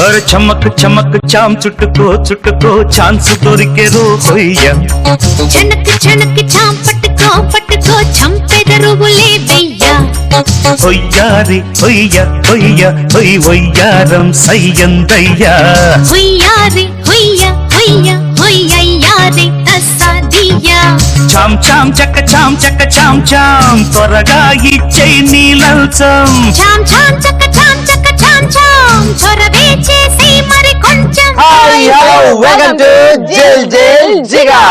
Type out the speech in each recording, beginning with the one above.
अरे चमक चमक चाम चुटको चुटको चांस दोरिके रो होइया छनक छनक चाम पटको पटको चंपेदरु बोले भैया होइया रे होइया होइया होई होइया रम सैयंदయ్యా होइया रे होइया होइया होइया रे तस्सा दिया చాం చాం చక్క చాం త్వరగా ఇచ్చై నీలంచం చాం చాం చక్క చాం చొరవే చేసి మరి కొంచెం హాయ్ హలో వెల్కమ్ టు జిల్ జిల్ జిగా.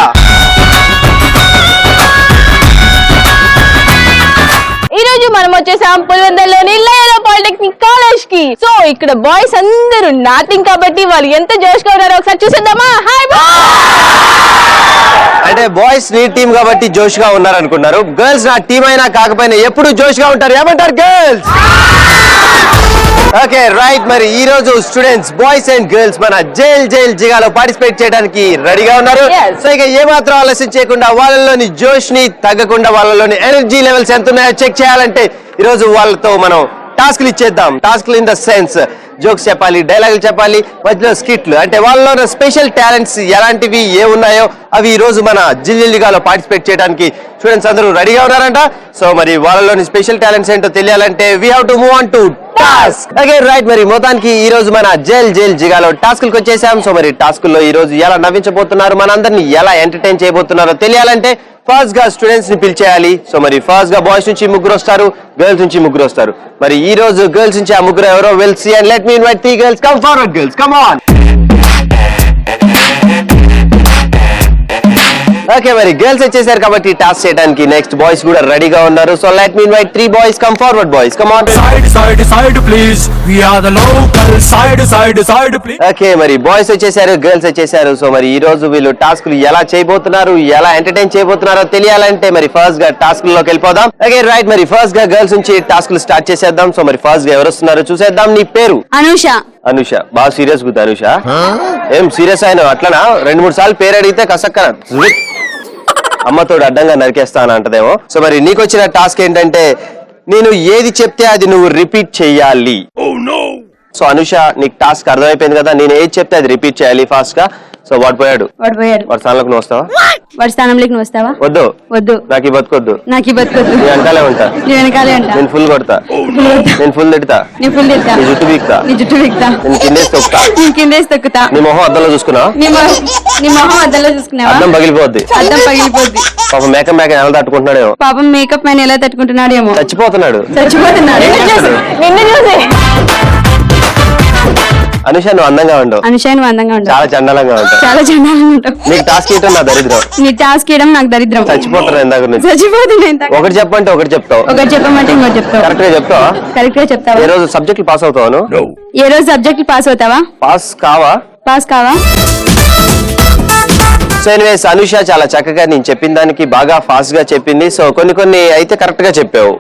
ఈ రోజు మనం వచ్చేసాం పులివెందులలోని లయోలా పాలిటెక్నిక్ కాలేజ్ కి. సో ఇక్కడ బాయ్స్ అందరూ నాటింగ్ కాబట్టి వాళ్ళు ఎంత జోష్ గా ఉన్నారో ఒకసారి చూసేద్దామా. హాయ్ అంటే బాయ్స్ నీ టీమ్ కాబట్టి జోష్ గా ఉన్నారు అనుకున్నారు. గర్ల్స్ నా టీం అయినా కాకపోయినా ఎప్పుడు జోష్ గా ఉంటారు. ఏమంటారు గర్ల్స్? Okay right. మరి ఈ రోజు స్టూడెంట్స్ బాయ్స్ అండ్ గర్ల్స్ మన జైల్ జైల్ జిగాలో పార్టిసిపేట్ చేయడానికి రెడీగా ఉన్నారు. సో ఇక ఏమాత్రం ఆలస్యం చేయకుండా వాళ్ళలోని జోష్ ని తగ్గకుండా వాళ్ళలోని ఎనర్జీ లెవెల్స్ ఎంత ఉన్నాయో చెక్ చేయాలంటే ఈ రోజు వాళ్ళతో మనం టాస్క్లు ఇచ్చేద్దాం. టాస్క్లు ఇన్ ద సెన్స్ జోక్స్ చెప్పాలి, డైలాగులు చెప్పాలి, మధ్యలో స్కిట్లు. అంటే వాళ్ళలో స్పెషల్ టాలెంట్స్ ఎలాంటివి ఏ ఉన్నాయో అవి ఈ రోజు మన జిల్ జిల్ జిగాలో పార్టిసిపేట్ చేయడానికి స్టూడెంట్స్ అందరూ రెడీగా ఉన్నారంట. సో మరి వాళ్ళలోని స్పెషల్ టాలెంట్స్ ఏంటో తెలియాలంటే we have to move on to task. Okay right. మరి మొత్తానికి ఈ రోజు మన జైల్ జైల్ జిగాలో టాస్క్లకు వచ్చేసాం. సో మరి టాస్క్లో ఈ రోజు ఎలా నవ్వించబోతున్నారు, మనందరినీ ఎలా ఎంటర్టైన్ చేయబోతున్నారో తెలియాలంటే ఫస్ట్ గా స్టూడెంట్స్ ని పిలిచేయాలి. సో మరి ఫస్ట్ గా బాయ్స్ నుంచి ముగ్గురు వస్తారు, గర్ల్స్ నుంచి ముగ్గురు వస్తారు. మరి ఈ రోజు గర్ల్స్ నుంచి ఆ ముగ్గురు ఎవరో will see and let me invite 3 girls. Come forward girls, come on. Okay మరి గర్ల్స్ వచ్చేసారు కాబట్టి టాస్క్ చేయడానికి నెక్స్ట్ బాయ్స్ కూడా రెడీగా ఉన్నారు. So let me invite 3 boys. Come forward boys, come on. Side please, we are the local side please. Okay మరి boys వచ్చేసారు, girls వచ్చేసారు. సో మరి ఈ రోజు వీళ్ళు టాస్క్లు ఎలా చేయబోతున్నారు, ఎలా ఎంటర్టైన్ చేయబోతున్నారో తెలియాలంటే మరి ఫస్ట్ గా టాస్క్ లోకి వెళ్ళిపోదాం. Okay right. మరి ఫస్ట్ గా గర్ల్స్ నుంచి టాస్క్లు స్టార్ట్ చేసేద్దాం. సో మరి ఫస్ట్ గా ఎవరు వస్తున్నారో చూసేద్దాం. నీ పేరు? అనుష. అనుష. బాగా సీరియస్ గుద్దా అనుష. ఏం సీరియస్ అయినా అట్లనా? 2-3 సార్లు పేరు అడిగితే కసక్కన అమ్మతోడు అడ్డంగా నరికేస్తా అని అంటదేమో. సో మరి నీకు వచ్చిన టాస్క్ ఏంటంటే నేను ఏది చెప్తే అది నువ్వు రిపీట్ చెయ్యాలి. సో అనుష నీకు టాస్క్ అర్థమైపోయింది కదా. నేను ఏది చెప్తే అది రిపీట్ చేయాలి ఫాస్ట్ గా. సో వాడు పోయాడు. వాడి స్థానంలోకి నువ్వు వస్తావా? వాడి స్థానంలోకి నువ్వు వస్తావా? వద్దు వద్దు. నాకు ఈ బతుకొద్దు. నాకు ఈ బతుకొద్దు. నీ వెనకాలే ఉంటా. నీ వెనకాలే ఉంటా. నేను ఫుల్ కొడతా. నేను ఫుల్ తిడతా. నీ ఫుల్ తిడతా. నీ జుట్టు వీక్తా. నీ జుట్టు వీక్తా. నేను కిందేసి తొక్కుతా. నీ కిందేసి తొక్కుతా. నీ మొహం అద్దంలో చూసుకున్నావా? నీ మొహం అద్దంలో చూసుకున్నావా? అద్దం పగిలిపోద్ది. అద్దం పగిలిపోద్ది. పాపం మేకప్ ఎలా తట్టుకుంటున్నాడేమో. పాపం మేకప్ మ్యాన్ ఎలా తట్టుకుంటున్నాడేమో. చచ్చిపోతున్నాడు. నిన్ను చూసి అనుష నువ్వు అందంగా ఉండవు. అనుష నువ్వు అందంగా ఉండవు. చాలా చండాలంగా ఉంటావు. చాలా చండాలంగా ఉంటావు. నీకు టాస్క్ ఇవ్వడం నా దరిద్రం. నీ టాస్క్ ఇవ్వడం నాకు దరిద్రం. చచ్చిపోతున్నా ఇందాక నుంచి. చచ్చిపోతున్నా. ఒకటి చెప్పంటే ఒకటి చెప్తావు. ఒకటి చెప్పమంటే ఇంకోటి చెప్తావు. కరెక్ట్ గా చెప్తావా? కరెక్ట్ గా చెప్తావా? ఏ రోజు సబ్జెక్టులు పాస్ అవుతావు? ఏ రోజు సబ్జెక్టులు పాస్ అవుతావా? పాస్ కావా? సో ఎనీవేస్ అనుష చాలా చక్కగా నేను చెప్పిన దానికి బాగా ఫాస్ట్ గా చెప్పింది. సో కొన్ని అయితే కరెక్ట్ గా చెప్పావు.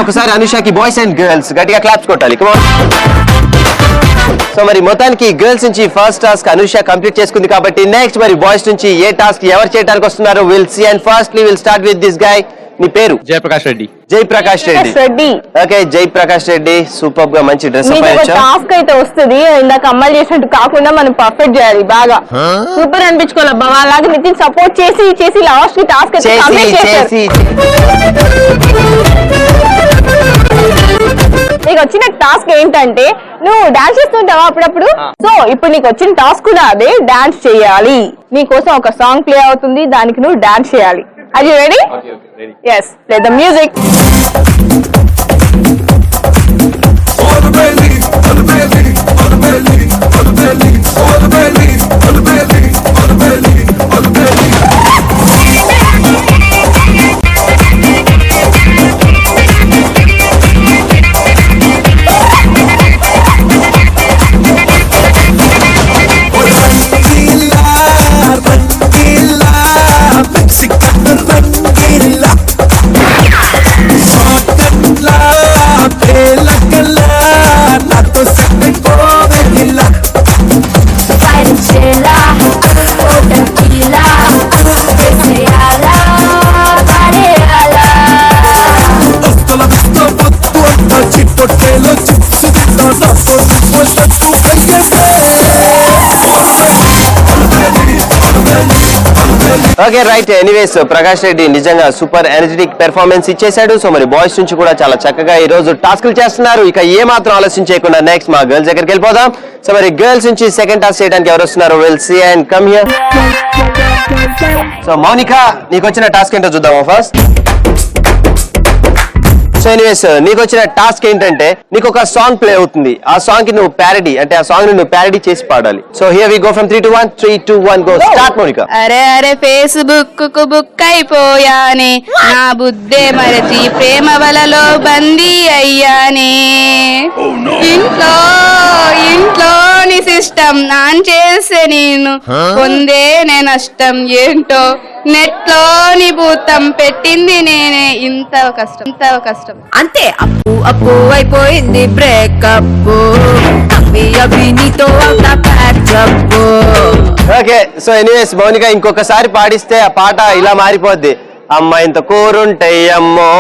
ఒకసారి అనుషకి బాయ్స్ అండ్ గర్ల్స్ గట్టిగా క్లాప్స్ కొట్టాలి. సో మరి మొత్తానికి గర్ల్స్ నుంచి ఫస్ట్ టాస్క్ అనుష కంప్లీట్ చేసుకుంది కాబట్టి నెక్స్ట్ మరి బాయ్స్ నుంచి ఏ టాస్క్ ఎవరు చేయడానికి వస్తున్నారు we'll see. And firstly we'll start with this guy. నీ పేరు? జయప్రకాష్ రెడ్డి. జయప్రకాష్ రెడ్డి. ఓకే జయప్రకాష్ రెడ్డి సూపర్ గా మంచి డ్రెస్ టాస్క్ అయితే వస్తుంది. ఇందాక అమ్మాయి చేసినట్టు కాకుండా మనం పర్ఫెక్ట్ చేయాలి. బాగా సూపర్ అనిపించుకోవాలి. అలాగే నితిన్ సపోర్ట్ చేసి లాస్ట్ కి టాస్క్ చేసి నీకు వచ్చిన టాస్క్ ఏంటంటే నువ్వు డాన్స్ చేస్తుంటావా అప్పుడప్పుడు? సో ఇప్పుడు నీకు వచ్చిన టాస్క్ కూడా అదే, డాన్స్ చేయాలి. నీ కోసం ఒక సాంగ్ ప్లే అవుతుంది, దానికి నువ్వు డాన్స్ చేయాలి. Are you ready? Ready. Yes, play the music. All the belly, all the belly, all the belly, all the belly, all the belly, all the belly, all the belly, all the belly. Fight okay right, anyways Prakash Reddy నిజంగా super energetic performance ఇచ్చేశాడు. So మరి boys నుంచి కూడా చాలా చక్కగా ఈ రోజు టాస్క్లు చేస్తున్నారు. ఇక ఏ మాత్రం ఆలస్యం చేయకుండా నెక్స్ట్ మా గర్ల్స్ దగ్గరికి వెళ్ళిపోదాం. సో మరి గర్ల్స్ నుంచి సెకండ్ టాస్క్ చేయడానికి ఎవరు వస్తున్నారు? We'll see and come here. So Mounika, నీకు వచ్చిన టాస్క్ ఏంటో చూద్దామా ఫస్ట్. సో ఎనీవేస్ నీకు వచ్చిన టాస్క్ ఏంటంటే నీకు ఒక సాంగ్ ప్లే అవుతుంది. ఆ సాంగ్ కి నువ్వు ప్యారడీ, అంటే ఆ సాంగ్ నువ్వు ప్యారడీ చేసి పాడాలి. So here we go from 3 to 1. 3, 2, 1 go. Start Mounika. అరే అరే ఫేస్బుక్ కు బుక్ అయిపోయానే, నా బుద్ధే మరచి ప్రేమ వలలో బందీ అయ్యానే. ఇంట్లోని సిస్టమ్ ఆన్ చేసే నేను పొందేనే నష్టం ఏంటో, నెట్ లోని భూతం పెట్టింది నేనే. ఇంత కష్టం అంతే. అప్పు అయిపోయింది బ్రేకప్, అవి నీతో patch up. Okay, so anyways Mounika ఇంకొకసారి పాడిస్తే ఆ పాట ఇలా మారిపోద్ది. అమ్మ ఇంత కూరుంటాయి అమ్మో.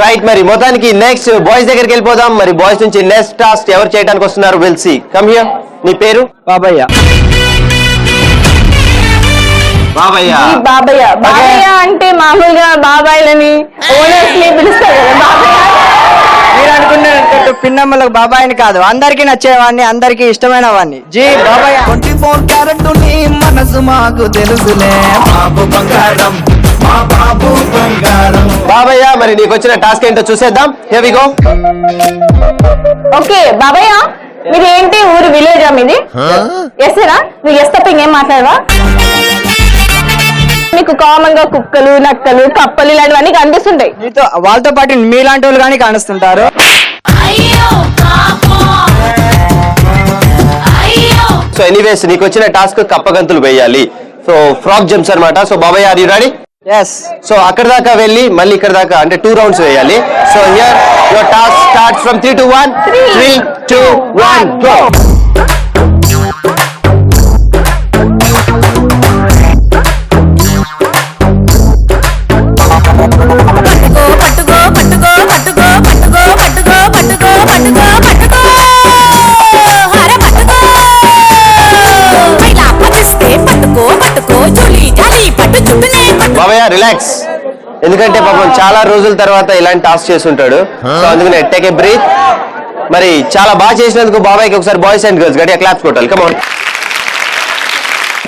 రైట్, మరి మొత్తానికి నెక్స్ట్ బాయ్స్ దగ్గరికి వెళ్ళిపోదాం. మరి బాయ్స్ నుంచి నెక్స్ట్ టాస్క్ ఎవరు చేయడానికి వస్తున్నారు? We'll see. Come here. నీ పేరు? బాబయ్య. బాబయ్య. బాబయ్య అంటే మామూలుగా బాబాయ్లని ఓనర్స్ ని పిలుస్తారు కదా బాబయ్య. మీరు అనుకున్నట్టు పిన్నమ్మలకు బాబాయిని కాదు, అందరికి నచ్చేవాడిని, అందరికి ఇష్టమైన వాడిని. జీ బాబయ్య. 24 క్యారెట్ నీ మనసు మాకు తెలుసులే బాబు బంగారం, మా బాబు బంగారం. బాబయ్య, మరి నీకు వచ్చిన టాస్క్ ఏంటో చూసేద్దాం. Here we go. ఓకే బాబయ్య, మీది ఏంటి ఊరు? విలేజా మీది? ఎస్రా? నువ్వు ఎస్ తప్ప ఇంకేం మాట్లాడవా? మీకు కామన్ గా కుక్కలు, నక్కలు, కప్పలు ఇలాంటివన్నీ కనిపిస్తుంటాయి. మీతో వాళ్ళతో పాటు మీలాంటి వాళ్ళు కానీ కానిస్తుంటారు. సో ఎనీవేస్ నీకు వచ్చిన టాస్క్ కప్పగంతులు వేయాలి. సో ఫ్రాక్ జంప్స్ అన్నమాట. So Babayya, are you ready? Yes. So అక్కడ దాకా వెళ్ళి మళ్ళీ ఇక్కడ దాకా అంటే 2 rounds వేయాలి. So here your task starts from 3 to 1. 3, 2, 1 go. Babayya relax, ఎందుకంటే పాపం చాలా రోజుల తర్వాత ఇలాంటి టాస్క్ చేస్తుంటాడు. సో అందుకనే టేక్ ఏ బ్రీత్. మరి చాలా బాగా చేసినందుకు బాబాయ్కి ఒకసారి బాయ్స్ అండ్ గర్ల్స్ గట్టిగా క్లాప్స్ కొట్టాలి. Come on.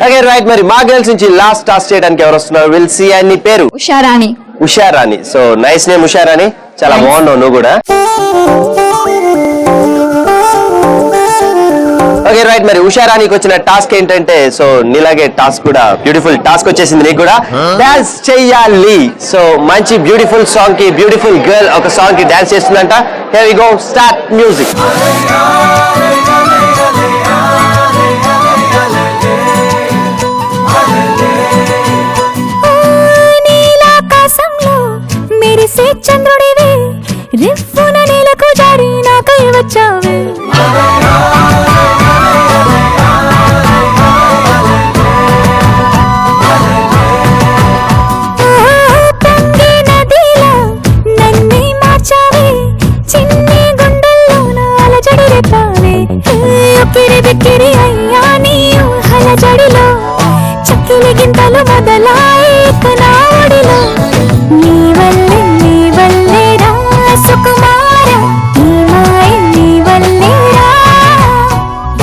ఓకే రైట్, మరి మా గర్ల్స్ నుంచి లాస్ట్ టాస్క్ చేయడానికి ఎవరు వస్తున్నారు? We'll see. అండ్ నీ పేరు? Usharani. Usharani. So nice name Usharani, చాలా బాగున్నావు నువ్వు కూడా. ఓకే రైట్, మరి ఉషారానికి వచ్చిన టాస్క్ ఏంటంటే, సో నీలాగే టాస్క్ కూడా బ్యూటిఫుల్ టాస్క్ వచ్చేసింది నీకు కూడా. డాన్స్ చెయ్యాలి. సో మంచి బ్యూటిఫుల్ సాంగ్ కి బ్యూటిఫుల్ గర్ల్ ఒక సాంగ్ కి డాన్స్ చేస్తుందంట. Here we go. Start music. మెరిసే చంద్రుడివే, రివ్వున నేలకు జారి నాకై వచ్చావే. పొంగే నదిలా నన్నే మార్చావే, చిన్ని గుండెల్లోన అలజడి రేపావే. ఉక్కిరి బిక్కిరి అయ్యా నీ ఊహల జడిలో, చక్కిలి గింతలు మొదలాయి నా ఒడిలో. నీ వల్లే రా సుకుమార, నీ మాయ నీ వల్లే రా.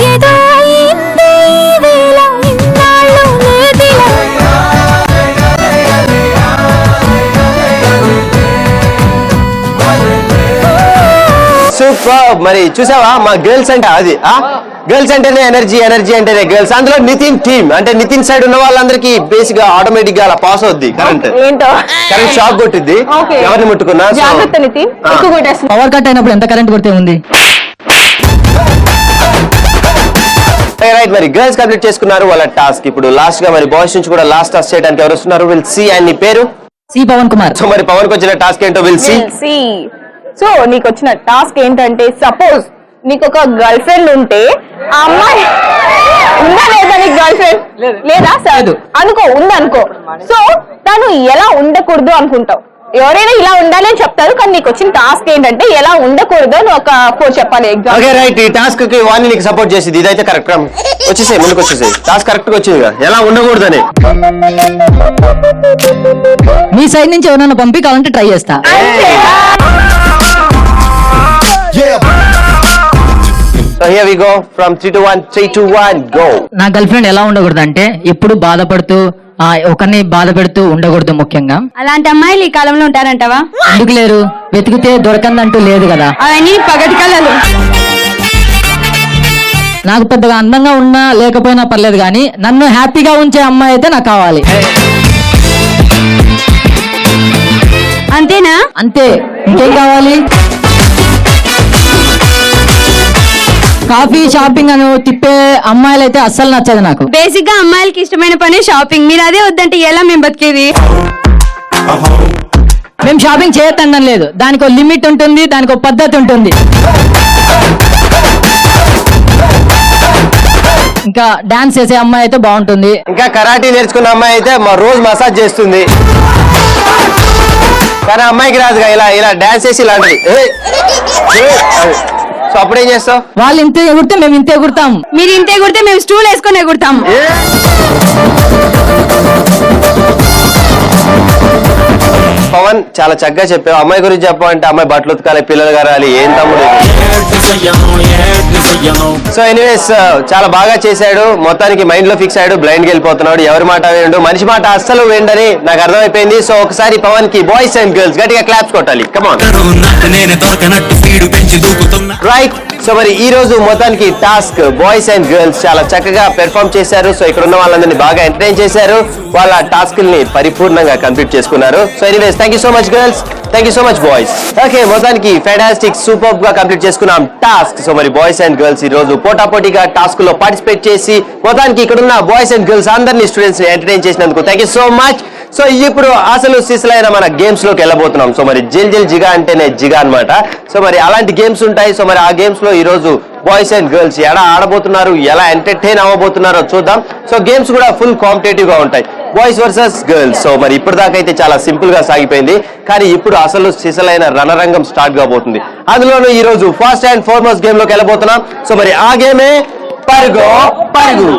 ఏదో అయిందే ఈ వేళ, ఇన్నాళ్ళు లేదిలా. సూపర్. మరి చూసావా మా గర్ల్స్ అంటే అది గర్ల్స్ అంటేనే ఎనర్జీ, ఎనర్జీ అంటేనే గర్ల్స్. అందులో నితిన్ టీమ్ అంటే నితిన్ సైడ్ ఉన్న వాళ్ళందరికీ బేసిక్ గా ఆటోమేటిక్ గా అలా పాస్ అవుద్ది కరెంట్. ఏంటో కరెంట్ షాక్ కొట్టింది ఎవరిని ముట్టుకున్నా. జాగ్రత్త నితిన్, ఎక్కువ కొట్టేస్తుంది. పవర్ కట్ అయినప్పుడు ఎంత కరెంట్ కొడితే ఉంది. రైట్, మరి గర్ల్స్ కంప్లీట్ చేసుకున్నారు వాళ్ళ టాస్క్. ఇప్పుడు లాస్ట్ గా మరి బాయ్స్ నుంచి కూడా లాస్ట్ టాస్క్ చేయడానికి ఎవరు వస్తున్నారు? We'll see. అండ్ నీ పేరు? సి పవన్ కుమార్. సో మరి పవన్ కి వచ్చిన టాస్క్ ఏంటో విల్ సీ. సో నీకు వచ్చిన టాస్క్ ఏంటంటే, సపోజ్ నీకు ఒక గర్ల్ ఫ్రెండ్ ఉంటే ఆ అమ్మాయి ఉందా లేదా? నీకు గర్ల్ ఫ్రెండ్ లేదా? సరే అనుకో, ఉందనుకో. సో తను ఎలా ఉండకూడదు అనుకుంటావు? ఎవరైనా ఇలా ఉండాలి అని చెప్తారు, కానీ నీకు వచ్చిన టాస్క్ ఏంటంటే ఎలా ఉండకూడదు అని ఒక 4 చెప్పాలి. ఎగ్జామ్. Okay right. ఈ టాస్క్ కి వాణి నీకు సపోర్ట్ చేసింది, ఇదైతే కరెక్ట్. వచ్చేసాయి, ముందుకు వచ్చేసాయి. టాస్క్ కరెక్ట్ గా వచ్చింది కదా, ఎలా ఉండకూడదని. మీ సైడ్ నుంచి ఎవరైనా పంపి కావాలంటే ట్రై చేస్తా. So here we go from 3 to 1. 3 to 1 go. నా గర్ల్ ఫ్రెండ్ ఎలా ఉండకూడదు అంటే ఎప్పుడు బాధపడుతూ ఒకరిని బాధ పెడుతూ ఉండకూడదు. ముఖ్యంగా అలాంటి అమ్మాయిలు ఈ కాలంలో ఉంటారంటావా? ఎందుకు లేరు? వెతికితే దొరకందంటూ లేదు కదా. అవన్నీ పగటి కళలు. నాకు పెద్దగా అందంగా ఉన్నా లేకపోయినా పర్లేదు, కానీ నన్ను హ్యాపీగా ఉంచే అమ్మాయి అయితే నాకు కావాలి. అంతేనా? అంతే, ఇంకేం కావాలి? కాఫీ షాపింగ్ అని తిప్పే అమ్మాయిలు అయితే అస్సలు నచ్చదు నాకు. బేసిక్ గా అమ్మాయిలకి ఇష్టమైన పని షాపింగ్. మీరు అదే వద్దంటే ఎలా మేము బతికేది? మేము షాపింగ్ చేయొద్దనడం లేదు, దానికి ఒక లిమిట్ ఉంటుంది, దానికి ఒక పద్ధతి ఉంటుంది. ఇంకా డాన్స్ చేసే అమ్మాయి అయితే బాగుంటుంది. ఇంకా కరాటీ నేర్చుకున్న అమ్మాయి అయితే రోజు మసాజ్ చేస్తుంది, కానీ అమ్మాయికి రాదుగా ఇలా ఇలా డాన్స్ చేసి ఇలాంటిది. సో అప్పుడేం చేస్తావు? వాళ్ళు ఇంతే ఎగురితే మేము ఇంతే ఎగురుతాం. మీరు ఇంతే ఎగురితే మేము స్టూల్ వేసుకొని ఎగురుతాం. పవన్ చాలా చక్కగా చెప్పావు. అమ్మాయి గురించి చెప్పావంటే అమ్మాయి బట్టలు ఉతకాలి, పిల్లలు గారాలి, ఏం తమ్ముడు. సో ఎనీవేస్ చాలా బాగా చేశాడు. మొత్తానికి మైండ్ లో ఫిక్స్ అయ్యాడు, బ్లైండ్ కి వెళ్ళిపోతున్నాడు. ఎవరి మాట వేయండు, మనిషి మాట అస్సలు వేయండని నాకు అర్థమైపోయింది. సో ఒకసారి పవన్ కి బాయ్స్ అండ్ గర్ల్స్ గట్టిగా క్లాప్స్ కొట్టాలి. కమాన్ రైట్. సో మరి ఈ రోజు మొత్తానికి టాస్క్ బాయ్స్ అండ్ గర్ల్స్ చాలా చక్కగా పెర్ఫార్మ్ చేశారు. సో ఇక్కడ ఉన్న వాళ్ళందరినీ బాగా ఎంటర్టైన్ చేశారు, వాళ్ళ టాస్క్ ని పరిపూర్ణంగా కంప్లీట్ చేసుకున్నారు. So anyways thank you so much girls, thank you so much boys. Okay, మొత్తానికి ఫ్యాంటాస్టిక్ సూపర్ గా కంప్లీట్ చేసుకున్నాం టాస్క్. సో మరి బాయ్స్ అండ్ గర్ల్స్ ఈ రోజు పోటాపోటీగా టాస్క్ లో పార్టిసిపేట్ చేసి మొత్తానికి ఇక్కడ ఉన్న బాయ్స్ అండ్ గర్ల్స్ అందరినీ స్టూడెంట్స్ ని ఎంటర్టైన్ చేసినందుకు thank you so much. So ఇప్పుడు అసలు సిసలైన మన గేమ్స్ లోకి వెళ్ళబోతున్నాం. సో మరి జిల్ జిల్ జిగా అంటేనే జిగా అన్నమాట. సో మరి అలాంటి గేమ్స్ ఉంటాయి. సో మరి ఆ గేమ్స్ లో ఈ రోజు బాయ్స్ అండ్ గర్ల్స్ ఎలా ఆడబోతున్నారు, ఎలా ఎంటర్టైన్ అవ్వబోతున్నారో చూద్దాం. సో గేమ్స్ కూడా ఫుల్ కాంపిటేటివ్ గా ఉంటాయి, బాయ్స్ వర్సెస్ గర్ల్స్. సో మరి ఇప్పుడు దాకా అయితే చాలా సింపుల్ గా సాగిపోయింది, కానీ ఇప్పుడు అసలు సిసలైన రణరంగం స్టార్ట్ కాబోతుంది. అందులోనూ ఈ రోజు ఫస్ట్ అండ్ ఫార్మోస్ట్ గేమ్ లోకి వెళ్ళబోతున్నాం. సో మరి ఆ గేమే పరుగో పరుగు.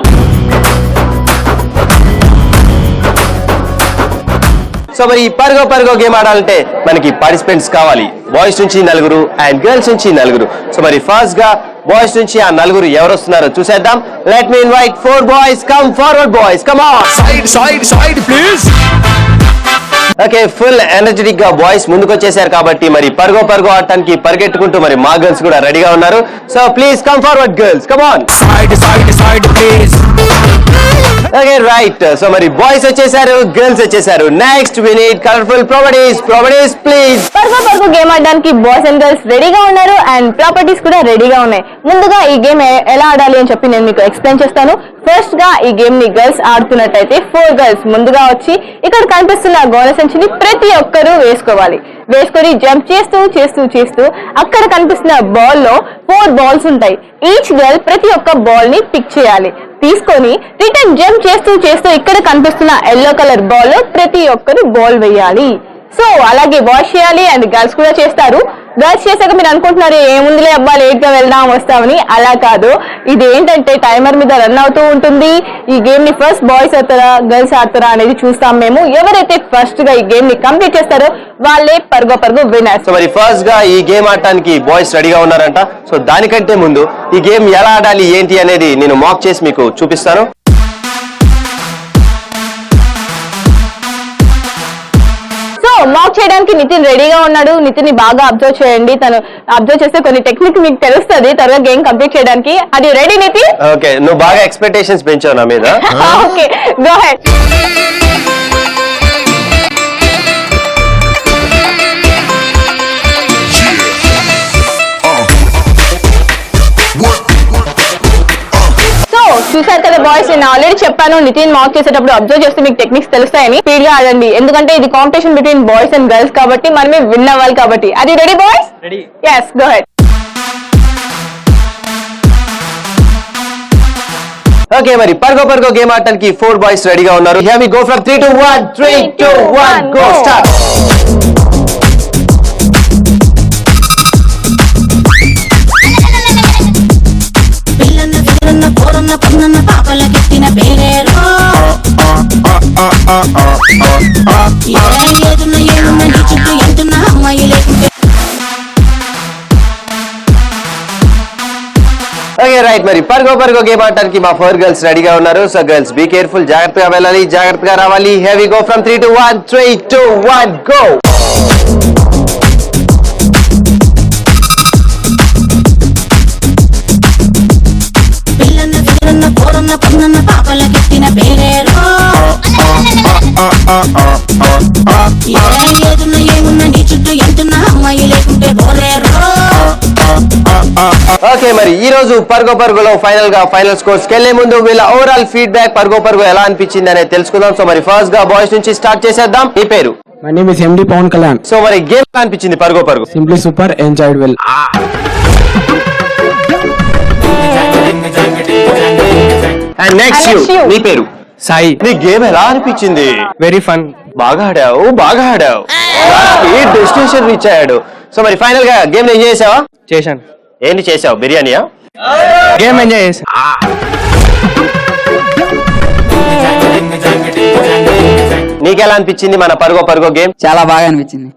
సో మరి ఈ పరుగో గేమ్ ఆడాలంటే మనకి పార్టిసిపెంట్స్ కావాలి. బాయ్స్ నుంచి 4 అండ్ గర్ల్స్ నుంచి 4. సో మరి ఫస్ట్ గా బాయ్స్ నుంచి ఆ 4 ఎవరు వస్తున్నారో చూసేద్దాం. Let me invite 4 boys. Come forward boys, come on. Side please. Okay, full energetic గా బాయ్స్ ముందుకు వచ్చేసారు కాబట్టి మరి పరుగో ఆడటానికి పరిగెట్టుకుంటూ మరి మా గర్ల్స్ కూడా రెడీగా ఉన్నారు. So please come forward girls, come on. Side please. Okay right. So మరి బాయ్స్ వచ్చేసారు, గర్ల్స్ వచ్చేసారు. Next we need colourful properties please. పరుగు గేమ్ ఆడడానికి బాయ్స్ అండ్ గర్ల్స్ రెడీగా ఉన్నారు, అండ్ ప్రాపర్టీస్ కూడా రెడీగా ఉన్నాయి. ముందుగా ఈ గేమ్ ఎలా ఆడాలి అని చెప్పి నేను మీకు ఎక్స్ప్లెయిన్ చేస్తాను. ఫస్ట్ గా ఈ గేమ్ ని గర్ల్స్ ఆడుతున్నట్టయితే 4 గర్ల్స్ ముందుగా వచ్చి ఇక్కడ కనిపిస్తున్న గోల సంచిని ప్రతి ఒక్కరూ వేసుకొని జంప్ చేస్తూ అక్కడ కనిపిస్తున్న బాల్ లో 4 బాల్స్ ఉంటాయి. ఈచ్ గర్ల్ ప్రతి ఒక్క బాల్ ని పిక్ చేయాలి, తీసుకొని రిటర్న్ జంప్ చేస్తూ ఇక్కడ కనిపిస్తున్న ఎల్లో కలర్ బాల్ లో ప్రతి ఒక్కరు బాల్ వేయాలి. సో అలాగే బాయ్స్ చేయాలి అండ్ గర్ల్స్ కూడా చేస్తారు. గర్ల్స్ చేశాక మీరు అనుకుంటున్నారు ఏముందిలే అబ్బా లేట్ గా వెళ్దాం వస్తామని. అలా కాదు, ఇది ఏంటంటే టైమర్ మీద రన్ అవుతూ ఉంటుంది. ఈ గేమ్ ని ఫస్ట్ బాయ్స్ ఆడతారా గర్ల్స్ ఆడతారా అనేది చూస్తాం మేము. ఎవరైతే ఫస్ట్ గా ఈ గేమ్ ని కంప్లీట్ చేస్తారో వాళ్ళే పరుగు విన్నర్. సో మరి ఫస్ట్ గా ఈ గేమ్ ఆడటానికి బాయ్స్ రెడీగా ఉన్నారంట. సో దానికంటే ముందు ఈ గేమ్ ఎలా ఆడాలి ఏంటి అనేది నేను మాక్ చేసి మీకు చూపిస్తాను. మాక్ చేయడానికి నితిన్ రెడీగా ఉన్నాడు. నితిన్ ని బాగా అబ్జర్వ్ చేయండి, తను అబ్జర్వ్ చేస్తే కొన్ని టెక్నిక్ మీకు తెలుస్తుంది త్వరగా గేమ్ కంప్లీట్ చేయడానికి. అది రెడీ నితిన్? ఓకే, నువ్వు బాగా ఎక్స్పెక్టేషన్స్ పెంచావు నా మీద. Okay, go head. చూసారు కదా బాయ్స్ నేను ఆల్రెడీ చెప్పాను, నితిన్ మార్క్ చేసేటప్పుడు అబ్జర్వ్ చేస్తే మీకు టెక్నిక్స్ తెలుస్తాయని. స్పీడ్ గా ఆడండి, ఎందుకంటే ఇది competition between boys and girls కాబట్టి మనమే విన్ అవ్వాలి కాబట్టి. అది ready boys? Ready. yes go ahead. Okay, మరి పర్గో గేమ్ ఆడటానికి 4 బాయ్స్ రెడీగా ఉన్నారు. Here we go from 3 to 1. 3 2 1 go start. పిల్లన్న పోరన్న పొన్నన్న పాపల కెట్టిన పేరేరో ఏదున్న ఏమున్న నీ చుట్టూ ఎంతున్న అమ్మాయి లేకుంటే. ఓకే రైట్, మరి పర్గో గేమ్ ఆడటానికి మా 4 గర్ల్స్ రెడీగా ఉన్నారు. సో గర్ల్స్ బీ కేర్ఫుల్, జాగ్రత్తగా వెళ్ళాలి, జాగ్రత్తగా రావాలి. Here we go from 3 to 1. 3 2 1 go. పిల్లన్న పోరన్న పొన్నన్న పాపల కెట్టిన పేరేరో ఏదున్న ఏమున్న నీ చుట్టూ ఎంతున్న అమ్మాయి లేకుంటే బోరేరో. ఓకే, మరి ఈ రోజు పర్గోలో ఫైనల్ స్కోర్స్ కెళ్లే ముందు వీళ్ళ ఓవరాల్ ఫీడ్బ్యాక్ పర్గో ఎలా అనిపించింది అనేది తెలుసుకుందాం. సో మరి ఫస్ట్ గా బాయ్స్ నుంచి స్టార్ట్ చేసేద్దాం. మీ పేరు? My name is MD Pavan Kalyan. So మరి గేమ్ ఎలా అనిపించింది పర్గో? Simply super, enjoyed well. And next you, మీ పేరు? సాయి. నీ గేమ్ ఎలా అనిపించింది? Very fun. బాగా ఆడావు. డెస్టినేషన్ రీచ్ అయ్యాడు. సో మరి ఫైనల్ గా గేమ్ ఎంజాయ్ చేసావా? చేశాను. ఏంటి చేసావు? బిర్యానీయా? గేమ్ ఎంజాయ్ చేసా. నీకెలా అనిపించింది మన పర్గో గేమ్? చాలా బాగా అనిపించింది.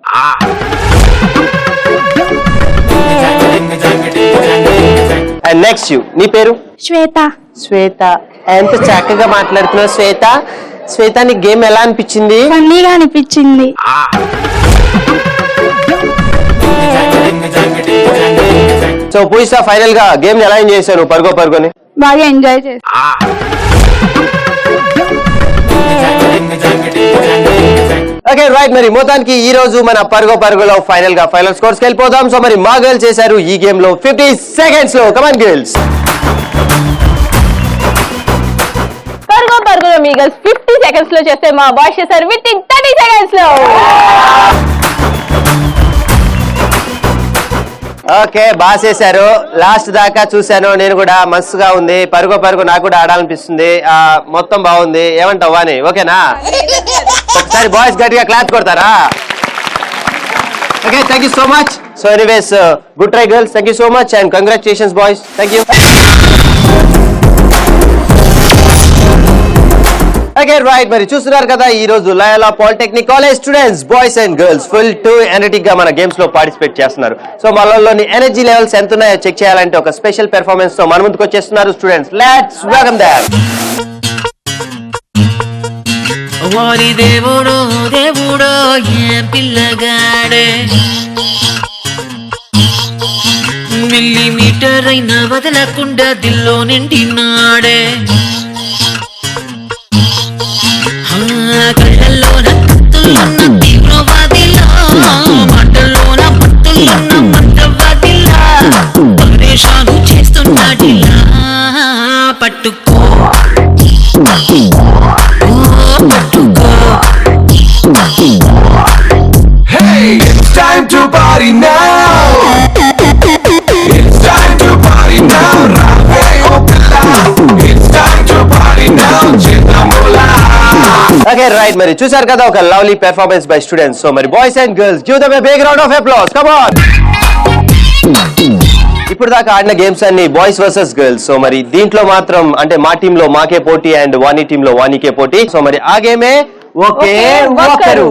అండ్ నెక్స్ట్ యు, నీ పేరు? శ్వేత. ఎంత చక్కగా మాట్లాడుతున్నావు శ్వేత. నీ గేమ్ ఎలా అనిపించింది? ఫన్నీగా అనిపించింది. సో పూజిత, ఫైనల్ గా గేమ్ ఎలా ఎంజాయ్ చేశారు పర్గోని? బాగా ఎంజాయ్ చేసి. ఓకే రైట్, మరి మొత్తానికి ఈ రోజు మన పర్గోలో ఫైనల్ స్కోర్స్ వెళ్ళిపోదాం. సో మరి మా గర్ల్స్ చేశారు ఈ గేమ్ లో 50 సెకండ్స్ లో. Come on girls. పర్గోలో మీ గర్ల్స్ 50 సెకండ్స్ లో చేస్తే మా బాయ్స్ చేశారు విత్ ఇన్ 30 సెకండ్స్ లో. ఓకే, బాగా చేశారు. లాస్ట్ దాకా చూశాను నేను కూడా, మస్తుగా ఉంది. పర్గో నాకు కూడా ఆడాలనిపిస్తుంది. మొత్తం బాగుంది. ఏమంటావు వాని? ఓకేనా? ఒకసారి బాయ్స్ గట్టిగా క్లాప్ కొడతారా? Okay, thank you so much. So anyways, good try girls. Thank you so much and congratulations boys. Thank you. Okay right, మరి చూస్తున్నారు కదా ఈ రోజు Loyola polytechnic college students boys and girls full to energetic గా మన games లో participate చేస్తున్నారు. So మనలోని ఎనర్జీ లెవెల్స్ ఎంత ఉన్నాయో చెక్ చేయాలంటే ఒక స్పెషల్ పెర్ఫార్మెన్స్ తో మన ముందుకు వచ్చేస్తున్నారు స్టూడెంట్స్. Let's welcome them. ఓరి దేవుడో ఏ పిల్లగాడే, మిల్లీమీటర్ అయినా వదలకుండా దిల్లో నిండినాడే. కళ్ళల్లోన కత్తులున్న తీవ్రవాదిలా, మాటల్లోన పట్టులున్న మంత్రవాదిలా, పరేషాను చేస్తున్నాడిలా. పట్టుకో పట్టుకో. Hey, it's time to party now. It's time to party now. Hey, open up. It's time to party now. Chittamula. Okay right, మరి చూసారు కదా ఒక lovely performance by students. So మరి boys and girls give them a big round of applause. Come on. ఇప్పుడు దాకా ఆడిన games అన్ని boys versus girls. So మరి దీంట్లో మాత్రం అంటే మా టీమ్ లో మాకే పోటీ అండ్ వాణి టీమ్ లో వాణికే పోటీ. సో మరి ఆ గేమే ఒకే ఒక్కరు.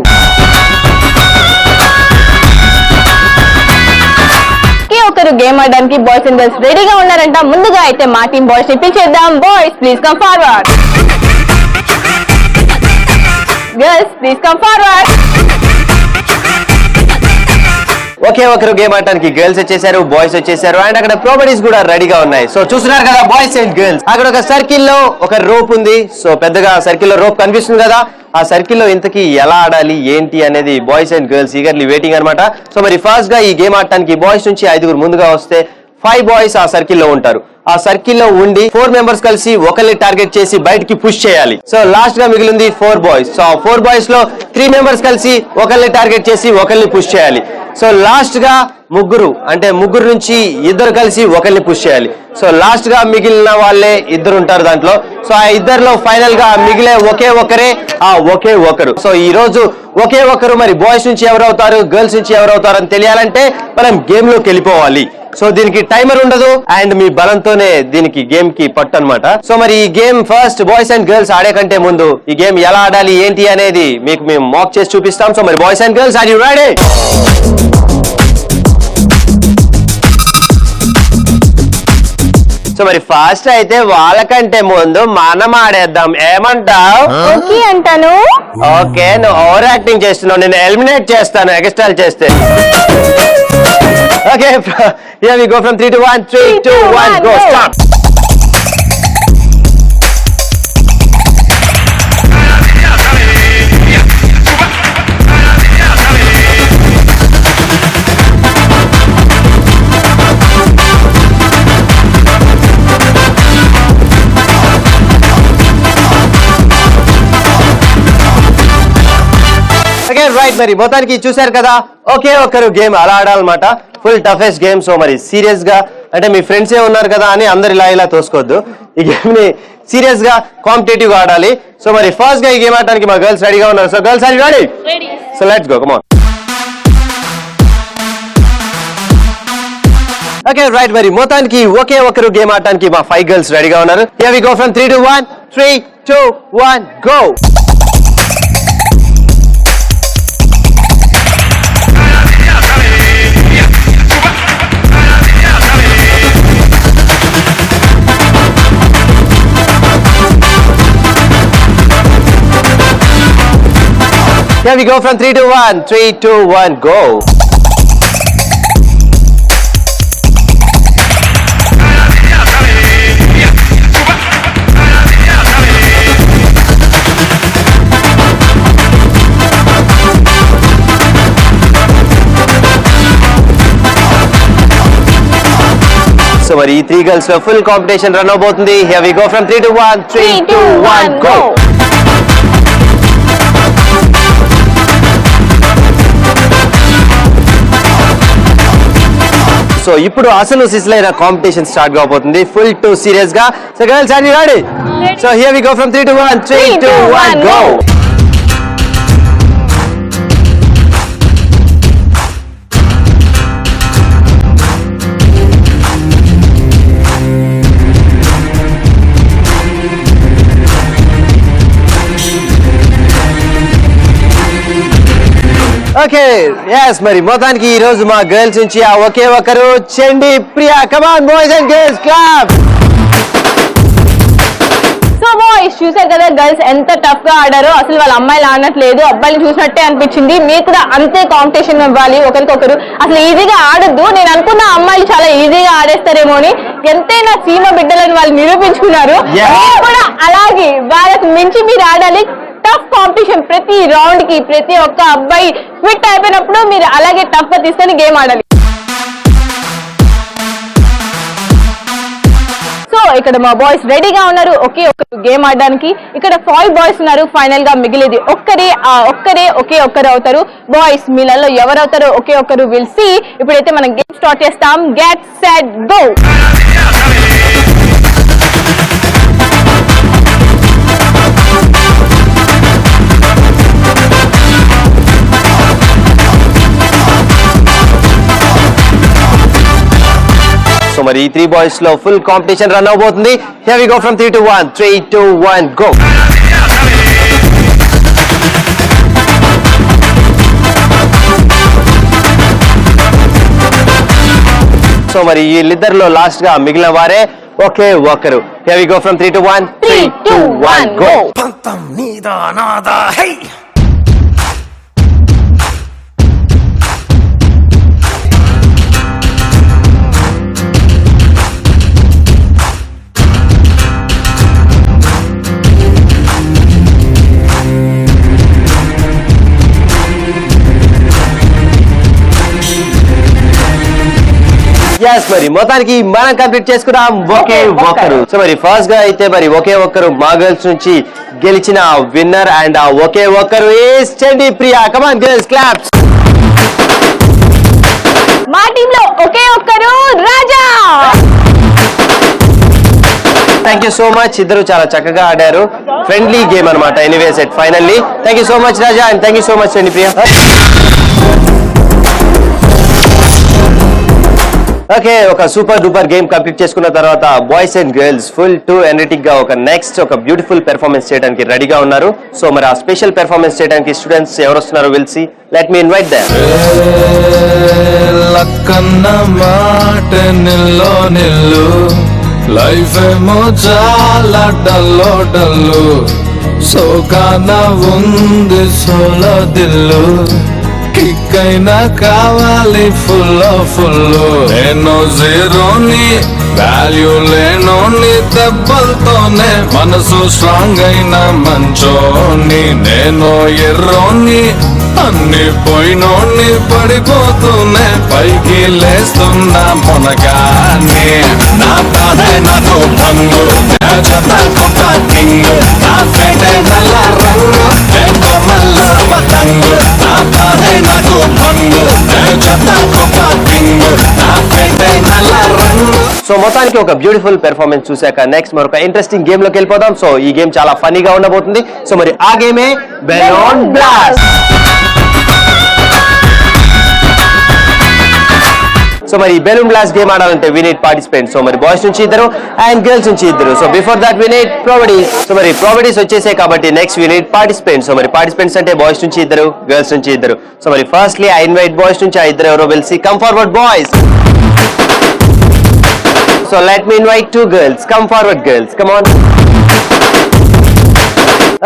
ఒకరు గేమ్ ఆడడానికి బాయ్స్ అండ్ గర్ల్స్ రెడీగా ఉన్నారంట. ముందుగా అయితే మా టీం బాయ్స్ ని పిలిచేద్దాం. Boys please come forward. Girls please come forward. ఒకే ఒకరు గేమ్ ఆడటానికి గర్ల్స్ వచ్చేసారు, బాయ్స్ వచ్చేసారు అండ్ అక్కడ ప్రాపర్టీస్ కూడా రెడీగా ఉన్నాయి. సో చూస్తున్నారు కదా బాయ్స్ అండ్ గర్ల్స్. అక్కడ ఒక సర్కిల్ లో ఒక రోప్ ఉంది. సో పెద్దగా సర్కిల్ లో రోప్ కనిపిస్తుంది కదా, ఆ సర్కిల్ లో ఇంతకీ ఎలా ఆడాలి ఏంటి అనేది boys and girls eagerly waiting అనమాట. సో మరి ఫస్ట్ గా ఈ గేమ్ ఆడటానికి బాయ్స్ నుంచి 5 ముందుగా వస్తే 5 బాయ్స్ ఆ సర్కిల్ లో ఉంటారు. ఆ సర్కిల్ లో ఉండి 4 మెంబర్స్ కలిసి ఒకరిని టార్గెట్ చేసి బయటికి పుష్ చేయాలి. సో లాస్ట్ గా మిగిలింది 4 బాయ్స్. సో 4 బాయ్స్ లో 3 మెంబర్స్ కలిసి ఒకరిని టార్గెట్ చేసి ఒకరిని పుష్ చేయాలి. సో లాస్ట్ గా ముగ్గురు నుంచి 2 కలిసి ఒకరిని పుష్ చేయాలి. సో లాస్ట్ గా మిగిలిన వాళ్ళే 2 ఉంటారు దాంట్లో. సో ఆ 2లో ఫైనల్ గా మిగిలే ఒకే ఒకరు. సో ఈ రోజు ఒకే ఒకరు మరి బాయ్స్ నుంచి ఎవరవుతారు, గర్ల్స్ నుంచి ఎవరవుతారు అని తెలియాలంటే మనం గేమ్ లోకి వెళ్ళిపోవాలి. సో దీనికి టైమర్ ఉండదు అండ్ మీ బలంతోనే దీనికి గేమ్ కి పట్టు అనమాట. సో మరి ఈ game first boys and girls ఆడే కంటే ముందు ఈ గేమ్ ఎలా ఆడాలి ఏంటి అనేది మీకు మేము మాక్ చేసి చూపిస్తాం. సో మరి boys and girls are you ready? So మరి ఫాస్ట్ అయితే వాళ్ళకంటే ముందు మనం ఆడేద్దాం. ఏమంటావు? ఓకే అంటాను. ఓకే, నువ్వు ఓవర్ యాక్టింగ్ చేస్తున్నావు, నేను ఎలిమినేట్ చేస్తాను ఎక్స్ట్రాల్ చేస్తే. Okay, here we go from 3 to 1. 3, 2, 1, go. Start. Right, మరి మొత్తానికి చూశారు కదా ఒకే ఒక్కరు గేమ్ అలా ఆడాలన్నమాట. Full toughest game. సో మరి సీరియస్ గా అంటే మీ ఫ్రెండ్స్ ఏ ఉన్నారు కదా అని అందరు ఇలా తోసుకోవద్దు. ఈ గేమ్ ని సీరియస్ గా కాంపిటేటివ్ గా ఆడాలి. సో మరి ఫస్ట్ గా ఈ గేమ్ ఆడడానికి మా గర్ల్స్ రెడీగా ఉన్నారు. So girls are ready? So let's go, come on. Okay right, మరి మొత్తానికి ఒకే ఒకరు గేమ్ ఆడడానికి మా 5 గర్ల్స్ రెడీగా ఉన్నారు. Here we go from 3 to 1. 3, 2, 1, go. Here we go from 3 to 1. 3, 2, 1, go. So మరి ఈ 3 girls లో full competition రన్ అవబోతుంది. Here we go from 3 to 1. 3, 2, 1, go. So ఇప్పుడు అసలు సిసిలైన కాంపిటీషన్ స్టార్ట్ కాబోతుంది ఫుల్ టు సీరియస్ గా. So girls are you ready? So here we go from 3 to 1. 3, 2, 1, go. Okay yes, మరి మొత్తానికి ఈ రోజు మా గర్ల్స్ నుంచి ఆ ఒకే ఒకరు Chandi Priya. Come on boys and girls, clap. So boys చూసారు కదా గర్ల్స్ ఎంత టఫ్ గా ఆడారో. అసలు వాళ్ళ అమ్మాయిలు ఆడట్లేదు, అబ్బాయిలు చూసినట్టే అనిపించింది. మీరు కూడా అంతే కాంపిటీషన్ ఇవ్వాలి ఒకరికొకరు. అసలు ఈజీగా ఆడొద్దు. నేను అనుకున్న అమ్మాయిలు చాలా ఈజీగా ఆడేస్తారేమో అని. ఎంతైనా సీమ బిడ్డలని వాళ్ళు నిరూపించుకున్నారు. మీరు కూడా అలాగే వాళ్ళకు మించి మీరు ఆడాలి. Tough competition. ప్రతి రౌండ్ కి ప్రతి ఒక్క అబ్బాయి క్విట్ అయిపోయినప్పుడు మీరు అలాగే టఫ్ గా తీసుకొని గేమ్ ఆడాలి. సో ఇక్కడ మా బాయ్స్ రెడీగా ఉన్నారు ఒకే ఒక్క గేమ్ ఆడడానికి. ఇక్కడ 5 బాయ్స్ ఉన్నారు. ఫైనల్ గా మిగిలేది ఒక్కరే. ఆ ఒక్కరే ఒకే ఒక్కరు అవుతారు. బాయ్స్ మీలలో ఎవరవుతారో ఒకే ఒక్కరు విల్ సీ. ఇప్పుడైతే మనం గేమ్ స్టార్ట్ చేస్తాం. Get set go. సో మరి ఈ 3 బాయ్స్ లో ఫుల్ కాంపిటీషన్ రన్ అవబోతుంది. Here we go from 3 to 1. 3, 2, 1, go. So మరి వీళ్ళిద్దరిలో లాస్ట్ గా మిగిలిన వారే ఒకే ఒకరు. Here we go from 3 to 1. 3, 2, 1, go. పంతం నీదా నాదా హై. ఎస్ మరి మొత్తానికి మనం కంప్లీట్ చేసుకున్నాం ఒకే ఒక్కరు. సో మరి ఫస్ట్ గా అయితే మరి ఒకే ఒక్కరు మా గర్ల్స్ నుంచి గెలిచిన విన్నర్ అండ్ ఆ ఒకే ఒక్కరు is Chandi Priya. Come on girls claps. మా టీమ్ లో ఒకే ఒక్కరు Raja. Thank you so much. ఇద్దరు చాలా చక్కగా ఆడారు. ఫ్రెండ్లీ గేమ్ అనమాట. Anyways at finally thank you so much Raja and thank you so much Chandi Priya. Okay, ఒక సూపర్ డూపర్ గేమ్ కంప్లీట్ చేసుకున్న తర్వాత boys and girls full to energetic గా ఒక నెక్స్ట్ ఒక బ్యూటిఫుల్ పెర్ఫార్మెన్స్ చేయడానికి రెడీగా ఉన్నారు. సో మరి ఆ స్పెషల్ పెర్ఫార్మెన్స్ చేయడానికి స్టూడెంట్స్ ఎవరు వస్తున్నారో will see. Let me invite them. లక్కన్న మాట నిల్లో నిల్లు లైఫ్ ఏమో చాలా డల్లో డల్లు సోకాన ఉంది సోలో దిల్లు కిక్కైనా కావాలి ఫుల్ ఫుల్. నేను జీరోని వాల్యూ లేనోని దెబ్బలతోనే మనసు స్ట్రాంగ్ అయిన మంచోని. నేను ఎర్రోని అన్ని పోయినోని పడిపోతూనే పైకి లేస్తున్నా మొనగానే. నా తానే నాకు భంగు కింగ్ నా ఫేటే నల్ల రంగు కొమ్మల్లో పతంగు. నా తానే నాకు భంగు కింగ్ నా ఫేటే నల్ల రంగు. సో మొత్తానికి ఒక బ్యూటిఫుల్ పెర్ఫార్మెన్స్ చూసాక నెక్స్ట్ మరొక ఇంట్రెస్టింగ్ గేమ్ లోకి వెళ్ళిపోదాం. సో ఈ గేమ్ చాలా ఫన్నీగా ఉండబోతుంది. సో మరి ఆ గేమే బెలూన్ బ్లాస్ట్. సో మరి బెలూన్ బ్లాస్ట్ గేమ్ ఆడాలంటే వి నీడ్ పార్టిసిపెంట్స్. సో మరి బాయ్స్ నుంచి ఇద్దరు అండ్ గర్ల్స్ నుంచి ఇద్దరు. So before that we need properties. So మరి ప్రాపర్టీస్ వచ్చేసాయి కాబట్టి next we need participants. So మరి పార్టిసిపెంట్స్ అంటే బాయ్స్ నుంచి ఇద్దరు గర్ల్స్ నుంచి ఇద్దరు. సో మరి ఫస్ట్లీ ఐ ఇన్వైట్ బాయ్స్ నుంచి ఆ ఇద్దరు ఎవరో will see. Come forward boys. So let me invite two girls. Come forward girls. Come on.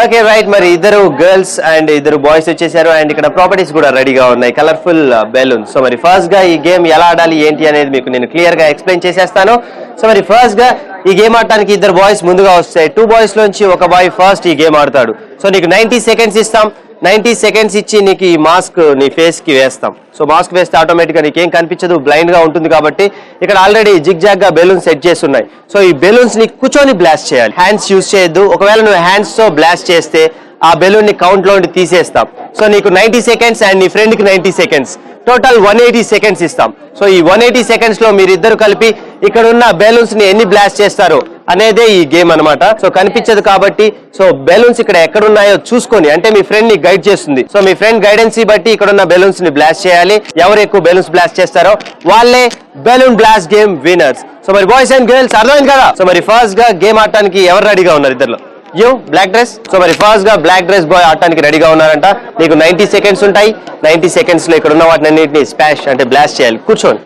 Okay, right. మరి ఇద్దరు గర్ల్స్ అండ్ ఇద్దరు బాయ్స్ వచ్చేసారు అండ్ ఇక్కడ ప్రాపర్టీస్ కూడా రెడీగా ఉన్నాయి. Colourful balloons. సో మరి ఫస్ట్ గా ఈ గేమ్ ఎలా ఆడాలి ఏంటి అనేది మీకు నేను క్లియర్ గా ఎక్స్ప్లెయిన్ చేసేస్తాను. సో మరి ఫస్ట్ గా ఈ గేమ్ ఆడటానికి ఇద్దరు బాయ్స్ ముందుగా వస్తాయి. 2 బాయ్స్ లోంచి ఒక బాయ్ ఫస్ట్ ఈ గేమ్ ఆడతాడు. సో నీకు 90 సెకండ్స్ ఇస్తాం. 90 సెకండ్స్ ఇచ్చి నీకు ఈ మాస్క్ నీ ఫేస్ కి వేస్తాం. సో మాస్క్ వేస్తే ఆటోమేటిక్ గా నీకేం కనిపించదు, బ్లైండ్ గా ఉంటుంది. కాబట్టి ఇక్కడ ఆల్రెడీ జిగ్ జాగ్ గా బెలూన్స్ సెట్ చేసి ఉన్నాయి. సో ఈ బెలూన్స్ ని కూర్చొని బ్లాస్ట్ చేయాలి. హ్యాండ్స్ యూజ్ చేయొద్దు. ఒకవేళ నువ్వు హ్యాండ్స్ తో బ్లాస్ట్ చేస్తే ఆ బెలూన్ ని కౌంట్ లో తీసేస్తాం. సో నీకు 90 సెకండ్స్ అండ్ నీ ఫ్రెండ్ కి 90 సెకండ్స్ టోటల్ 180 సెకండ్స్ ఇస్తాం. సో ఈ 180 సెకండ్స్ లో మీరిద్దరు కలిపి ఇక్కడ ఉన్న బెలూన్స్ ని ఎన్ని బ్లాస్ట్ చేస్తారో అనేదే ఈ గేమ్ అనమాట. సో కనిపించదు కాబట్టి సో బెలూన్స్ ఇక్కడ ఎక్కడ ఉన్నాయో చూసుకొని అంటే మీ ఫ్రెండ్ ని గైడ్ చేస్తుంది. సో మీ ఫ్రెండ్ గైడెన్స్ బట్టి ఇక్కడ ఉన్న బెలూన్స్ ని బ్లాస్ట్ చేయాలి. ఎవరు ఎక్కువ బెలూన్స్ బ్లాస్ట్ చేస్తారో వాళ్ళే balloon blast game winners. So మరి బాయ్స్ అండ్ గర్ల్స్ అర్థమైంది కదా. సో మరి ఫస్ట్ గా గేమ్ ఆడటానికి ఎవరు రెడీగా ఉన్నారు ఇద్దరులో? You black dress. సో మరి ఫస్ట్ గా బ్లాక్ డ్రెస్ బాయ్ ఆడటానికి రెడీగా ఉన్నారంట. నీకు 90 సెకండ్స్ ఉంటాయి. 90 సెకండ్స్ లో ఇక్కడ ఉన్న వాటిని అన్నింటినీ స్పాష్ అంటే బ్లాస్ట్ చేయాలి కూర్చోండి.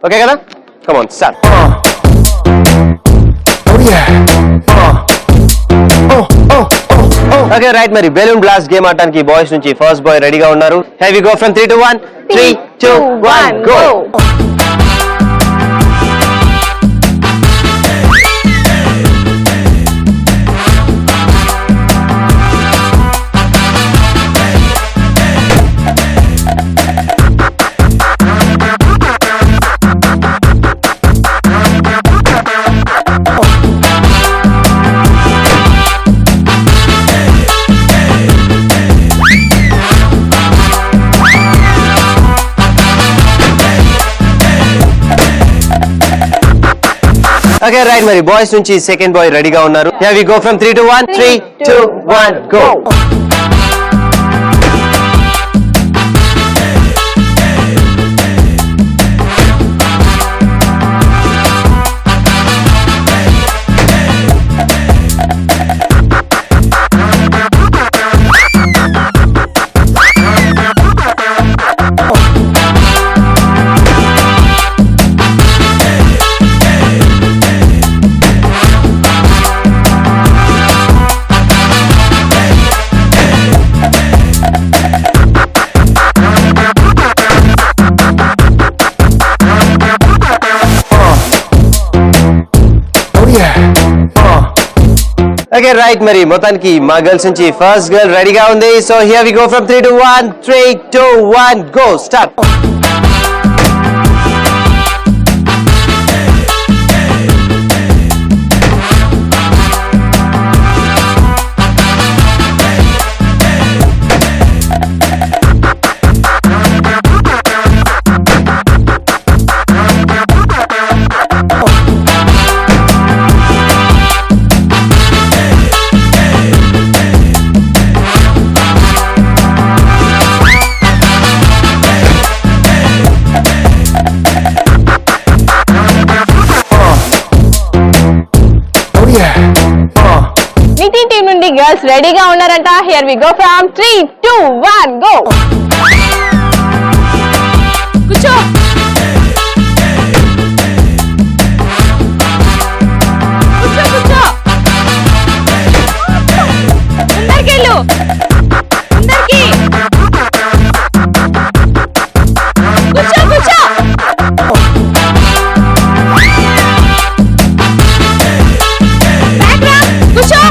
ఓకే కదా? Come on start. Okay right. మరి బెలూన్ బ్లాస్ట్ గేమ్ ఆడటానికి బాయ్స్ నుంచి ఫస్ట్ బాయ్ రెడీగా ఉన్నారు. Here we go from 3 to 1. 3 2 1 go. Okay right. మరి బాయ్స్ నుంచి సెకండ్ బాయ్ రెడీగా ఉన్నారు. Here we go from 3 to 1. 3 2 1 go. Okay right. మరి మొత్తానికి మా గర్ల్స్ నుంచి ఫస్ట్ గర్ల్ రెడీగా ఉంది. So here we go from 3 to 1. 3 2 1 go. Start. Team నుండి గర్ల్స్ రెడీగా ఉన్నారంట. Here we go from 3, 2, 1 go. కూర్చో. కూర్చో. అందరికి వెళ్ళు. అందరికి కూర్చో. కూర్చో.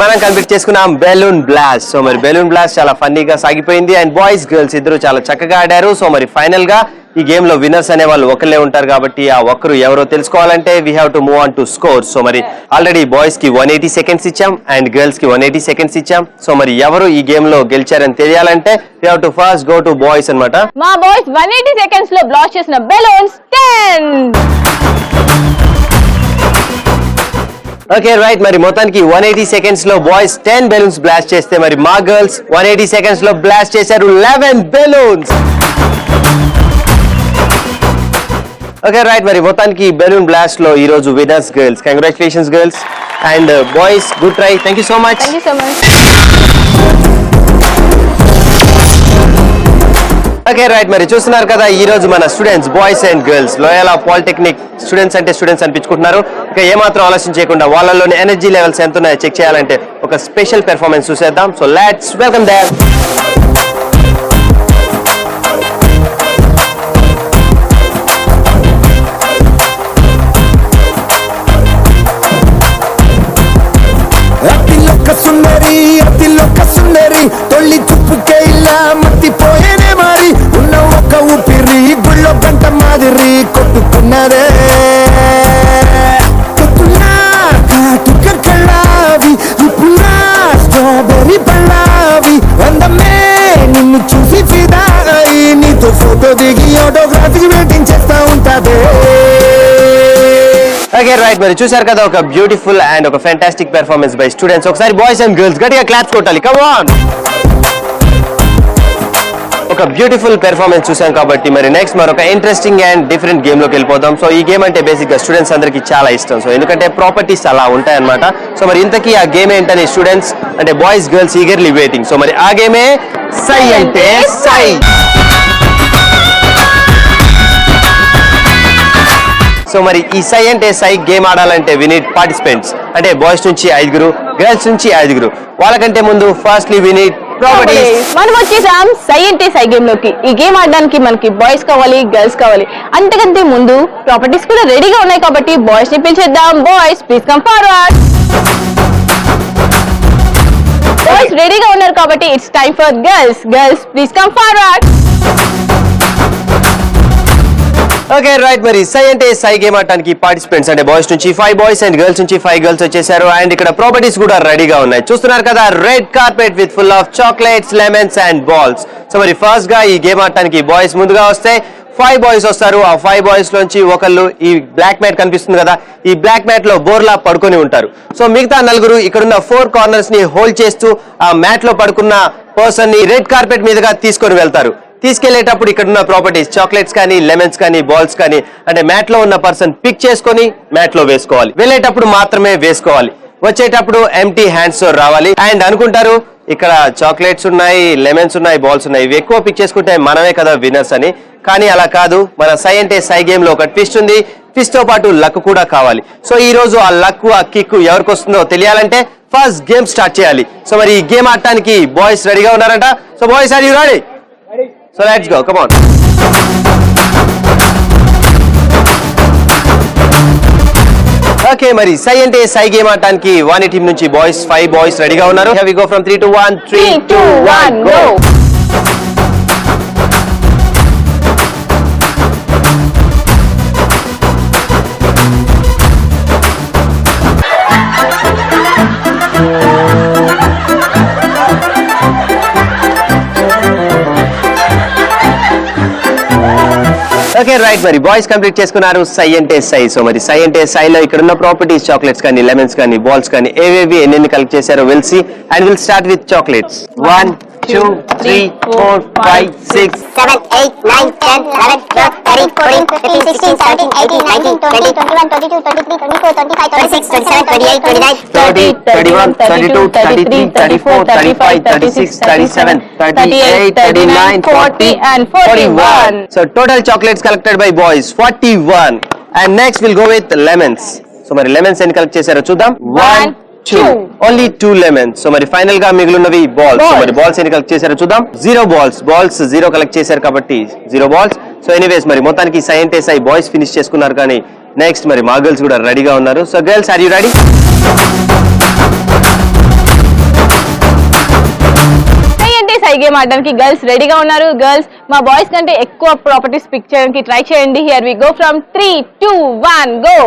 మనం కంప్లీట్ చేసుకున్నాం బెలూన్ బ్లాస్ట్. సో మరి బెలూన్ బ్లాస్ట్ చాలా ఫన్నీగా సాగిపోయింది అండ్ బాయ్స్ గర్ల్స్ ఇద్దరు చాలా చక్కగా ఆడారు. సో మరి ఫైనల్ గా ఈ గేమ్ లో విన్నర్స్ అనే వాళ్ళు ఒకళ్ళే ఉంటారు కాబట్టి ఆ ఒక్కరు ఎవరో తెలుసుకోవాలంటే we have to move on to score. So మరి ఆల్రెడీ బాయ్స్ కి 180 సెకండ్స్ ఇచ్చాం అండ్ గర్ల్స్ కి 180 సెకండ్స్ ఇచ్చాం. సో మరి ఎవరు ఈ గేమ్ లో గెలిచారని తెలియాలంటే we have to first go to boys అన్నమాట. మా బాయ్స్ 180 సెకండ్స్ లో బ్లాస్ట్ చేసిన బెలూన్స్ 10. ఓకే రైట్, మరి మొత్తానికి 180 సెకండ్స్ లో బాయ్స్ 10 బెలూన్స్ బ్లాస్ట్ చేస్తే మరి మా గర్ల్స్ 180 సెకండ్స్ లో బ్లాస్ట్ చేశారు 11 బెలూన్స్. ఓకే రైట్, మరి మొత్తానికి బెలూన్ బ్లాస్ట్ లో ఈ రోజు winners girls. Congratulations girls and boys, good try. Thank you so much. Okay right, మరి చూస్తున్నారు కదా ఈ రోజు మన students boys and girls Loyola Polytechnic students అంటే స్టూడెంట్స్ అనిపించుకుంటున్నారు. ఇక ఏమాత్రం ఆలోచన చేయకుండా వాళ్ళలోని ఎనర్జీ లెవెల్స్ ఎంత ఉన్నాయో చెక్ చేయాలంటే ఒక స్పెషల్ పెర్ఫార్మెన్స్ చూసేద్దాం. So let's welcome there. అతిలోక సుందరి తొల్లి చూపుకే ఇలా మత్తిపోయేనే మరి ఉన్న ఒక ఊపిరి గుళ్ళో గంట మాదిరి కొట్టుకున్నదే కాటుక కళ్ళావి ఇప్పుడా స్ట్రాబెర్రీ పళ్ళావి అందమే నిన్ను చూసి ఫిదా అయి నీతో ఫోటో దిగి ఆటోగ్రాఫీ వెయిటింగ్ చేస్తా ఉంటాదే. ఓకే రైట్, మరి చూసారు కదా ఒక బ్యూటిఫుల్ అండ్ ఒక ఫెంటాస్టిక్ పెర్ఫార్మెన్స్ బై స్టూడెంట్స్. ఒకసారి బాయ్స్ అండ్ గర్ల్స్ గట్టిగా క్లాప్స్ కొట్టాలి. Come on. ఒక బ్యూటిఫుల్ పెర్ఫార్మెన్స్ చూసాం కాబట్టి మరి నెక్స్ట్ మరొక ఇంట్రెస్టింగ్ అండ్ డిఫరెంట్ గేమ్ లోకి వెళ్ళిపోతాం. సో ఈ గేమ్ అంటే బేసిక్ గా స్టూడెంట్స్ అందరికి చాలా ఇష్టం. సో ఎందుకంటే ప్రాపర్టీస్ అలా ఉంటాయి అన్నమాట. సో మరి ఇంతకీ ఆ గేమ్ ఏంటని స్టూడెంట్స్ అంటే boys girls eagerly waiting. So మరి ఆ గేమే సై అంటే సై. సో మరి ఈ సై అంటే సై గేమ్ ఆడాలంటే వి నీడ్ పార్టిసిపెంట్స్. అంటే బాయ్స్ నుంచి 5, గర్ల్స్ నుంచి 5. వాళ్ళకంటే ముందు ఫస్ట్లీ వి నీడ్ ప్రాపర్టీస్. మనం వచ్చేసాం సై అంటే సై గేమ్ లోకి. ఈ గేమ్ ఆడడానికి మనకి బాయ్స్ కావాలి, గర్ల్స్ కావాలి. అంతకంటే ముందు ప్రాపర్టీస్ కూడా రెడీగా ఉన్నాయి కాబట్టి బాయ్స్ ని పిలిచేద్దాం. Boys please come forward. Boys రెడీగా ఉన్నారు కాబట్టి it's time for girls. Girls please come forward. Okay right, మరి సై అంటే సై గేమ్ ఆడటానికి పార్టిసిపెంట్స్ అంటే బాయ్స్ నుంచి 5 బాయ్స్ అండ్ గర్ల్స్ నుంచి 5 గర్ల్స్ వచ్చేసారు. అండ్ ఇక్కడ ప్రాపర్టీస్ కూడా రెడీగా ఉన్నాయి. చూస్తున్నారు కదా red carpet with full of chocolates, lemons and balls. So మరి ఫస్ట్ గా ఈ గేమ్ ఆడటానికి బాయ్స్ ముందుగా వస్తే 5 బాయ్స్ వస్తారు. ఆ 5 బాయ్స్ లోంచి ఒకళ్ళు ఈ బ్లాక్ మ్యాట్ కనిపిస్తుంది కదా, ఈ బ్లాక్ మ్యాట్ లో బోర్లా పడుకొని ఉంటారు. సో మిగతా 4 ఇక్కడున్న 4 కార్నర్స్ ని హోల్డ్ చేస్తూ ఆ మ్యాట్ లో పడుకున్న పర్సన్ ని రెడ్ కార్పెట్ మీదుగా తీసుకొని వెళ్తారు. తీసుకెళ్లేటప్పుడు ఇక్కడ ఉన్న ప్రాపర్టీస్ చాక్లెట్స్ కానీ, లెమన్స్ కానీ, బాల్స్ కానీ అంటే మ్యాట్ లో ఉన్న పర్సన్ పిక్ చేసుకొని మ్యాట్ లో వేసుకోవాలి. వెళ్ళేటప్పుడు మాత్రమే వేసుకోవాలి. వచ్చేటప్పుడు ఎంటీ హ్యాండ్స్ తో రావాలి. అండ్ అనుకుంటారు ఇక్కడ చాక్లెట్స్ ఉన్నాయి, లెమన్స్ ఉన్నాయి, బాల్స్ ఉన్నాయి, ఇవి ఎక్కువ పిక్ చేసుకుంటే మనమే కదా విన్నర్స్ అని. కానీ అలా కాదు. మన సై అంటే సై గేమ్ లో ఒక ట్విస్ట్ ఉంది. ట్విస్ట్ తో పాటు లక్ కూడా కావాలి. సో ఈ రోజు ఆ లక్, ఆ కిక్ ఎవరికి వస్తుందో తెలియాలంటే ఫస్ట్ గేమ్ స్టార్ట్ చేయాలి. సో మరి ఈ గేమ్ ఆడటానికి బాయ్స్ రెడీగా ఉన్నారంట. So boys are you ready? So let's go, come on. Okay, మరి సై అంటే సై గేమ్ ఆడటానికి 1 టీమ్ నుంచి బాయ్స్ 5 బాయ్స్ రెడీగా ఉన్నారు. Here we go from 3 to 1. 3, 2, 1 go. Okay right, మరి బాయ్స్ కంప్లీట్ చేసుకున్నారు సై అంటే సై. సో మరి సై అంటే సైలో ఇక్కడ ఉన్న ప్రాపర్టీస్ చాక్లెట్స్ కానీ, లెమన్స్ కానీ, బాల్స్ కానీ ఏవేవి ఎన్ని కలెక్ట్ చేశారో will see and will start with chocolates. 1, 2, 3, 4, 5, 6, 7, 8, 9, 10, 11, 12, 13, 14, 15, 16, 17, 18, 19, 20, 21, 22, 23, 24, 25, 26, 27, 28, 29, 30, 31, 32, 33, 34, 35, 36, 37, 38, 39, 40 and 41. So total chocolates collected by boys 41. And next we'll go with lemons. So మరి lemons ఎన్ని కలెక్ట్ చేశారో చూద్దాం. 1, 2, only 2 lemons. సో మరి ఫైనల్ గా మిగిలినవి balls. సో మరి balls ఎన్ని కలెక్ట్ చేశారో చూద్దాం. 0 balls 0 కలెక్ట్ చేశారు కాబట్టి 0 balls. సో ఎనీవేస్ మరి మొత్తానికి సైంటిస్ట్ అయి బాయ్స్ ఫినిష్ చేసుకున్నారు కానీ నెక్స్ట్ మరి మా గర్ల్స్ కూడా రెడీగా ఉన్నారు. So girls are you ready? ఈ గేమ్ ఆడడానికి గర్ల్స్ రెడీగా ఉన్నారు. గర్ల్స్ మా బాయ్స్ కంటే ఎక్కువ ప్రాపర్టీస్ పిక్ చేయడానికి ట్రై చేయండి. Here we go from 3, 2, 1 go.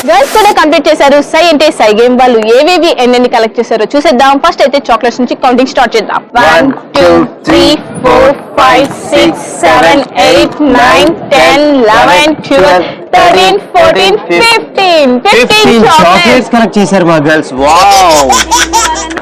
Girls కూడా కంప్లీట్ చేశారు సై అంటే సై గేమ్. వాళ్ళు ఏవేవి ఎన్ని కలెక్ట్ చేశారో చూసేద్దాం. ఫస్ట్ అయితే చాక్లెట్స్ నుంచి కౌంటింగ్ స్టార్ట్ చేద్దాం. 1, 2, 3, 4, 5, 6, 7, 8, 9, 10, 11, 12, 13, 14, 15 chocolates కలెక్ట్ చేశారు మా girls. Wow.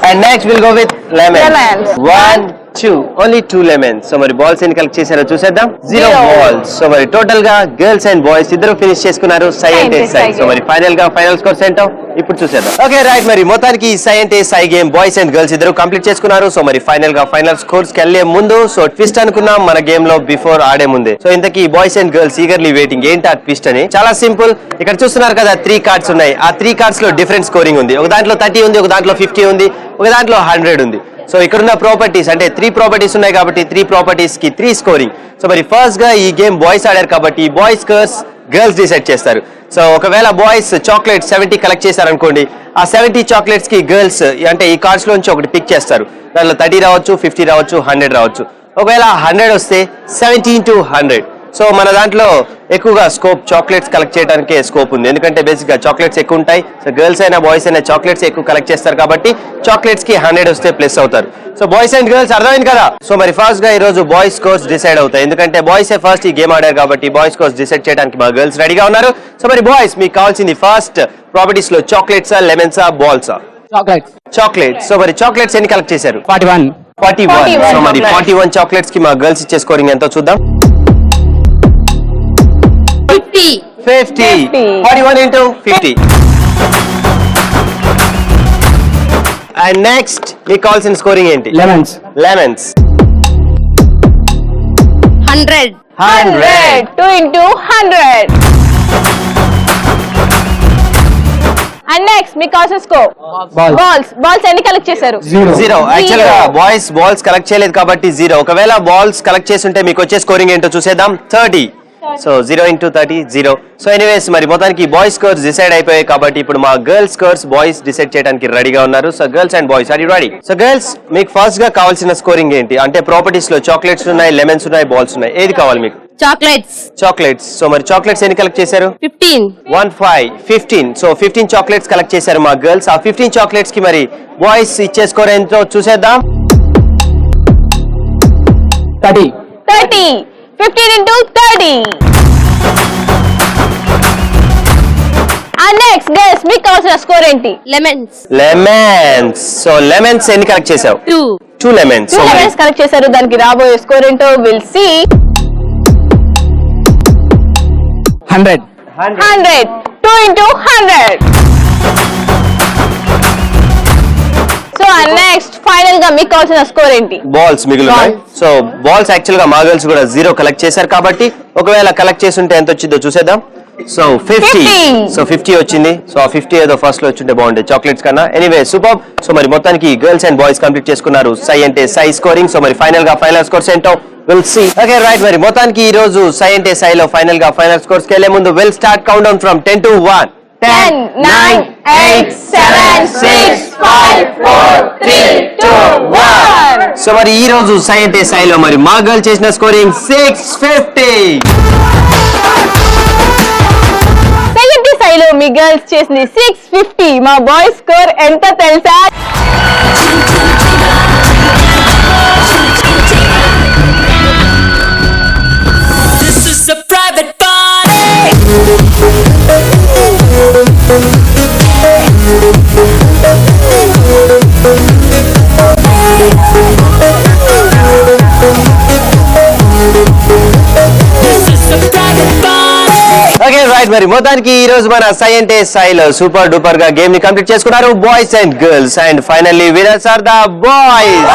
And next we'll go with lemons. 1, 2, only 2 lemons. So మరి బాల్స్ ఎన్ని కలెక్ట్ చేశారో చూసేద్దాం. 0 balls. సో మరి టోటల్ గా గర్ల్స్ అండ్ బాయ్స్ ఇద్దరు ఫినిష్ చేసుకున్నారు సై అంటే సై. సో మరి ఫైనల్ గా ఫైనల్ స్కోర్స్ ఏంటో ఇప్పుడు చూసేద్దాం. ఓకే రైట్, మరి మొత్తానికి సై అంటే సై గేమ్ బాయ్స్ అండ్ గర్ల్స్ ఇద్దరు కంప్లీట్ చేసుకున్నారు. సో మరి ఫైనల్ గా ఫైనల్ స్కోర్స్ కి వెళ్లే ముందు సో ట్విస్ట్ అనుకున్నాం మన గేమ్ లో బిఫోర్ ఆడే ముందే. సో ఇంతకీ boys and girls eagerly waiting ఏంటి ఆ ట్విస్ట్ అని. చాలా సింపుల్, ఇక్కడ చూస్తున్నారు కదా 3 కార్డ్స్ ఉన్నాయి. ఆ 3 కార్డ్స్ లో డిఫరెంట్ స్కోరింగ్ ఉంది. ఒక దాంట్లో 30 ఉంది, ఒక దాంట్లో 50 ఉంది, ఒక దాంట్లో 100 ఉంది. సో ఇక్కడున్న ప్రాపర్టీస్ అంటే 3 ప్రాపర్టీస్ ఉన్నాయి కాబట్టి 3 ప్రాపర్టీస్ కి 3 స్కోరింగ్. సో మరి ఫస్ట్ గా ఈ గేమ్ బాయ్స్ ఆడారు కాబట్టి బాయ్స్ స్కోర్స్ గర్ల్స్ డిసైడ్ చేస్తారు. సో ఒకవేళ బాయ్స్ చాక్లెట్ 70 కలెక్ట్ చేశారనుకోండి, ఆ 70 చాక్లెట్స్ కి గర్ల్స్ అంటే ఈ కార్డ్స్ లోంచి ఒకటి పిక్ చేస్తారు. దాంట్లో 30 రావచ్చు, 50 రావచ్చు, 100 రావచ్చు. ఒకవేళ 100 వస్తే 17 to 100. సో మన దాంట్లో ఎక్కువగా స్కోప్ చాక్లెట్స్ కలెక్ట్ చేయడానికే స్కోప్ ఉంది. ఎందుకంటే బేసిక్ గా చాక్లెట్స్ ఎక్కువ ఉంటాయి. సో గర్ల్స్ అయినా బాయ్స్ అయినా చాక్లెట్స్ ఎక్కువ కలెక్ట్ చేస్తారు కాబట్టి చాక్లెట్స్ కి 100 వస్తే ప్లస్ అవుతారు. సో బాయ్స్ అండ్ గర్ల్స్ అర్థమైంది కదా. సో మరి ఫస్ట్ గా ఈ రోజు బాయ్స్ స్కోర్స్ డిసైడ్ అవుతాయి. ఎందుకంటే బాయ్స్ ఫస్ట్ ఈ గేమ్ ఆడారు కాబట్టి బాయ్స్ స్కోర్స్ డిసైడ్ చేయడానికి మా గర్ల్స్ రెడీగా ఉన్నారు. సో మరి బాయ్స్ మీకు కావాల్సింది ఫస్ట్ ప్రాపర్టీస్ లో చాక్లెట్సా, లెమన్సా, బాల్సా? చాక్లెట్స్. సో మరి చాక్లెట్స్ ఎన్ని కలెక్ట్ చేశారు? 41. సో మరి 41 చాక్లెట్స్ కి మా గర్ల్స్ ఇచ్చే స్కోరింగ్ ఎంతో చూద్దాం. 50. 41 into 50. And next మీకు కావాల్సిన స్కోరింగ్ ఏంటి? లెమన్స్. 100. 2 into 100. And next మీకు కావాల్సిన స్కోర్ బాల్స్ ఎన్ని కలెక్ట్ చేశారు? 0. యాక్చువల్ గా బాయ్స్ బాల్స్ కలెక్ట్ చేయలేదు కాబట్టి 0. ఒకవేళ బాల్స్ కలెక్ట్ చేసి ఉంటే మీకు వచ్చే స్కోరింగ్ ఏంటో చూసేద్దాం. 30. So 0 into 30 0. సో ఎనీవేస్ మరి మొత్తానికి బాయ్స్ స్కోర్స్ డిసైడ్ అయిపోయాయి కాబట్టి ఇప్పుడు మా గర్ల్స్ స్కోర్స్ బాయ్స్ డిసైడ్ చేయడానికి రెడీగా ఉన్నారు. So girls and boys are you ready? So girls మీకు ఫస్ట్ గా కావాల్సిన స్కోరింగ్ ఏంటి? అంటే ప్రాపర్టీస్ లో చాక్లెట్స్ ఉన్నాయి, లెమన్స్ ఉన్నాయి, బాల్స్ ఉన్నాయి. ఏది కావాలి మీకు? చాక్లెట్స్. సో మరి చాక్లెట్స్ ఎన్ని కలెక్ట్ చేశారు? 15. సో 15 చాక్లెట్స్ కలెక్ట్ చేశారు మా గర్ల్స్. ఆ 15 చాక్లెట్స్ కి మరి బాయ్స్ ఇచ్చే స్కోర్ ఎంతో చూసేద్దాం. 30. 15 into 30. And next girls మీకు కావాల్సిన స్కోర్ ఏంటి? లెమన్స్. సో లెమన్స్ ఎన్ని కలెక్ట్ చేసావు? 2 లెమన్స్. 2 లెమన్స్ కలెక్ట్ చేశారు. దానికి రాబోయే స్కోర్ ఏంటో will see. 100. 2 into 100. So next final గా మీకు కావాల్సిన స్కోర్ ఏంటి? బాల్స్ మిగిలినాయి. సో బాల్స్ యాక్చువల్ గా మా గర్ల్స్ కూడా 0 కలెక్ట్ చేశారు కాబట్టి ఒకవేళ కలెక్ట్ చేసి ఉంటే ఎంత వచ్చిందో చూసేద్దాం. సో 50. సో 50 వచ్చింది. సో ఆ 50 ఏదో ఫస్ట్ లో వచ్చింటే బాగుండే చాక్లెట్స్ కన్నా. Anyway super. సో మరి మొత్తానికి గర్ల్స్ అండ్ బాయ్స్ కంప్లీట్ చేసుకున్నారు సై అంటే సై స్కోరింగ్. సో మరి ఫైనల్ గా ఫైనల్ స్కోర్స్ ఏంటో విల్ సీ. ఓకే రైట్, మరి మొత్తానికి ఈ రోజు సై అంటే సై లో ఫైనల్ గా ఫైనల్ స్కోర్స్ కి వెళ్లే ముందు will start count down from 10 to 1. 10, 9, 8, 7, 6, 5, 4, 3, 2, 1. So మరి ఈ రోజు సై అంటే సై లో మరి మా గర్ల్ చేసిన స్కోరింగ్ 650. సై అంటే సైలో మీ గర్ల్స్ చేసింది 650. మా బాయ్స్ స్కోర్ ఎంత తెలుసా? This is a private party. This is a private party. Okay right, మరి మొత్తానికి ఈ రోజు మన సై అంటే సైలో సూపర్ డూపర్ గా గేమ్ ని కంప్లీట్ చేసుకున్నారు boys and girls. And finally winners are the boys.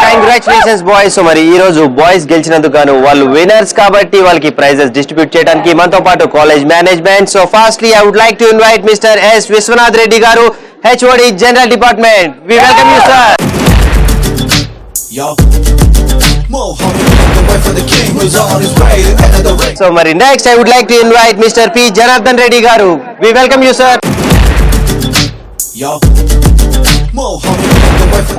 Congratulations boys. So మరి ఈ రోజు బాయ్స్ గెలిచినందుకు గాను వాళ్ళు విన్నర్స్ కాబట్టి వాళ్ళకి ప్రైజెస్ డిస్ట్రిబ్యూట్ చేయడానికి మనతో పాటు college management. So firstly I would like to invite mister S Vishwanath Reddy garu, HOD general department. We welcome you sir. So మరి next I would like to invite mister P Janardhan Reddy garu. We welcome you sir.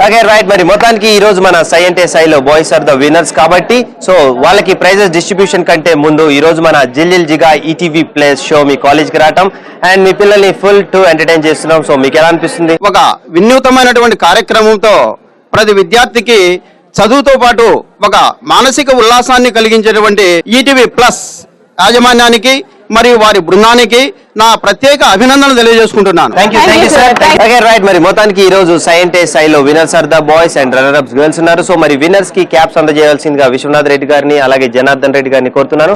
Okay right, మరి మొత్తానికి ఈ రోజు మన సై అంటే సైలో boys are the winners కాబట్టి సో వాళ్ళకి ప్రైజెస్ డిస్ట్రిబ్యూషన్ కంటే ముందు ఈ రోజు మన జిల్ జిగా ETV place show me college కి రావటం అండ్ మీ పిల్లల్ని ఫుల్ టు ఎంటర్టైన్ చేస్తున్నాం. సో మీకు ఎలా అనిపిస్తుంది? ఒక వినూతమైనటువంటి కార్యక్రమంతో ప్రతి విద్యార్థికి చదువుతో పాటు ఒక మానసిక ఉల్లాసాన్ని కలిగించేటువంటి ఈటీవీ ప్లస్ యాజమాన్యానికి మరియు వారి బృందానికి నా ప్రత్యేక అభినందనలు తెలియజేసుకుంటున్నాను. Thank you sir. Okay right, మరి మొత్తానికి ఈ రోజు సై అంటే సైలో winners are the boys and runner ups girls ఉన్నారు. సో మరి విన్నర్స్ కి క్యాప్స్ అందజేయాల్సిందిగా విశ్వనాథ్ రెడ్డి గారిని అలాగే జనార్దన్ రెడ్డి గారిని కోరుతున్నాను.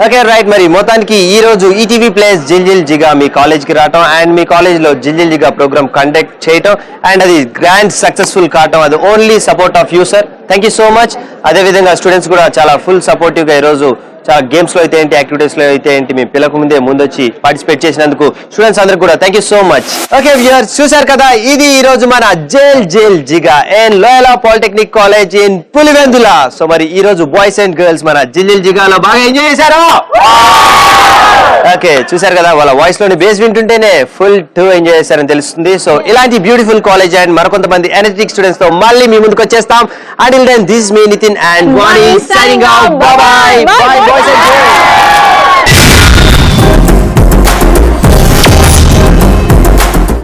ఓకే రైట్, మరి మొత్తానికి ఈ రోజు ఈటీవీ ప్లేస్ జిల్ జిగా మీ కాలేజ్ కి రావటం అండ్ మీ కాలేజ్ లో జిల్ జిగా ప్రోగ్రామ్ కండక్ట్ చేయటం అండ్ అది గ్రాండ్ సక్సెస్ఫుల్ కావటం అది only support of you sir. Thank you so much. అదే విధంగా స్టూడెంట్స్ కూడా చాలా ఫుల్ సపోర్టివ్ గా ఈ రోజు చాలా గేమ్స్ లో అయితే ఏంటి, యాక్టివిటీస్ లో అయితే ఏంటి, మీ పిల్లలకు ముందే ముందొచ్చి పార్టిసిపేట్ చేసినందుకు స్టూడెంట్స్ అందరికి కూడా thank you so much. Okay viewers, చూసారు కదా, ఇది ఈ రోజు మన జైల్ జిగా and Loyola Polytechnic college in Pulivendula. So మరి ఈ రోజు బాయ్స్ అండ్ గర్ల్స్ మన జిల్ జిగాలో బాగా ఎంజాయ్ చేశారు. ఓకే చూసారు కదా, వాళ్ళ వాయిస్ లోని బేస్ వింటుంటేనే ఫుల్ టు ఎంజాయ్ చేశారని తెలుస్తుంది. సో ఇలాంటి బ్యూటిఫుల్ కాలేజ్ అండ్ మరికొంతమంది ఎనర్జెటిక్ స్టూడెంట్స్ తో మళ్ళీ మీ ముందుకు వచ్చేస్తాం. Until then, this is me Nitin and Bonnie signing out. Bye bye. Bye boys and girls.